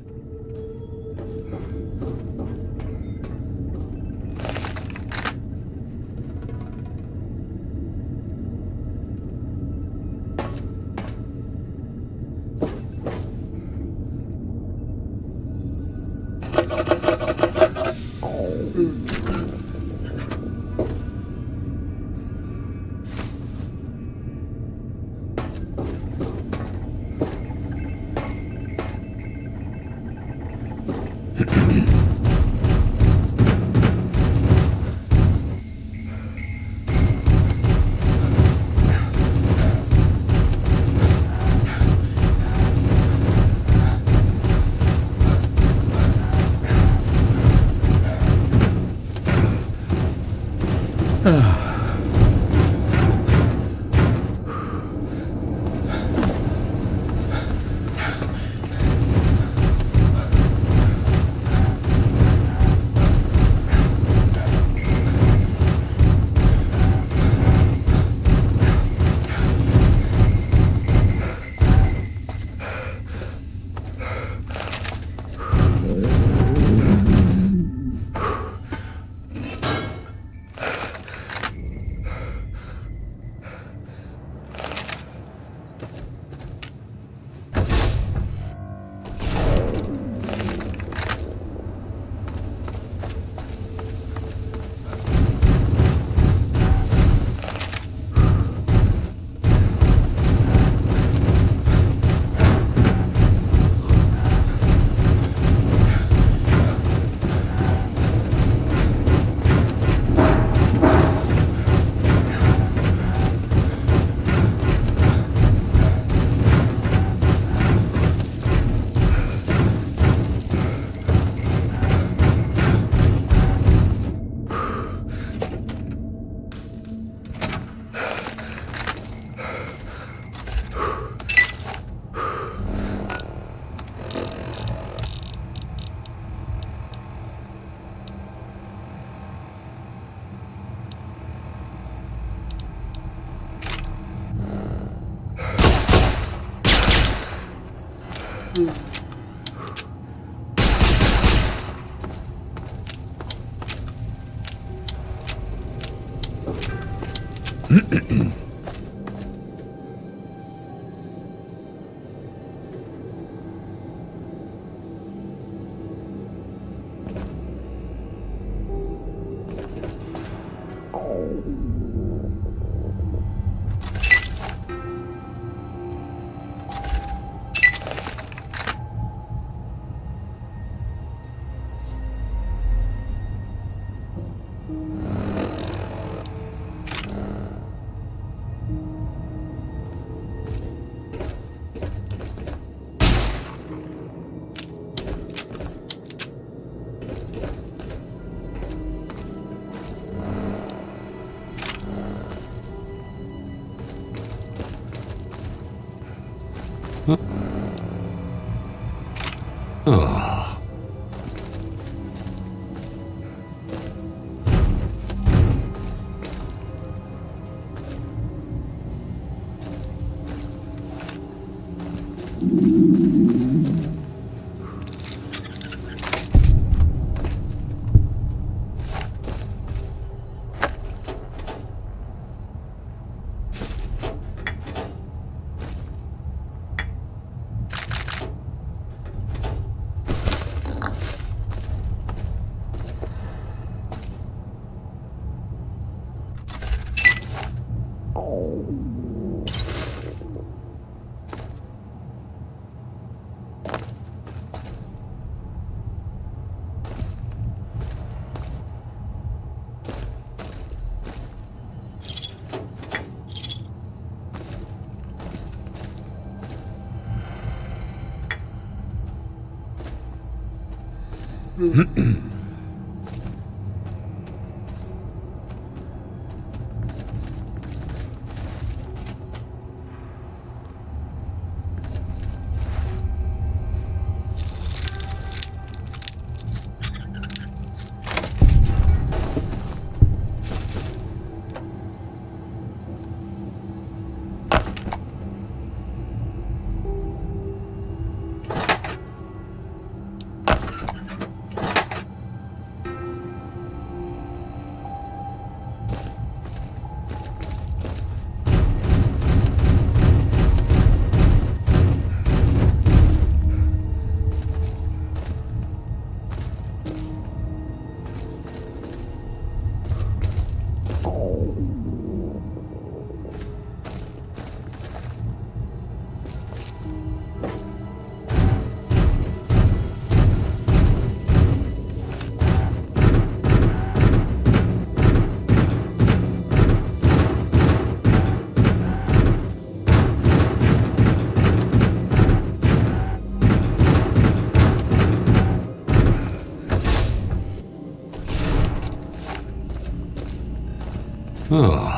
S3: Oh.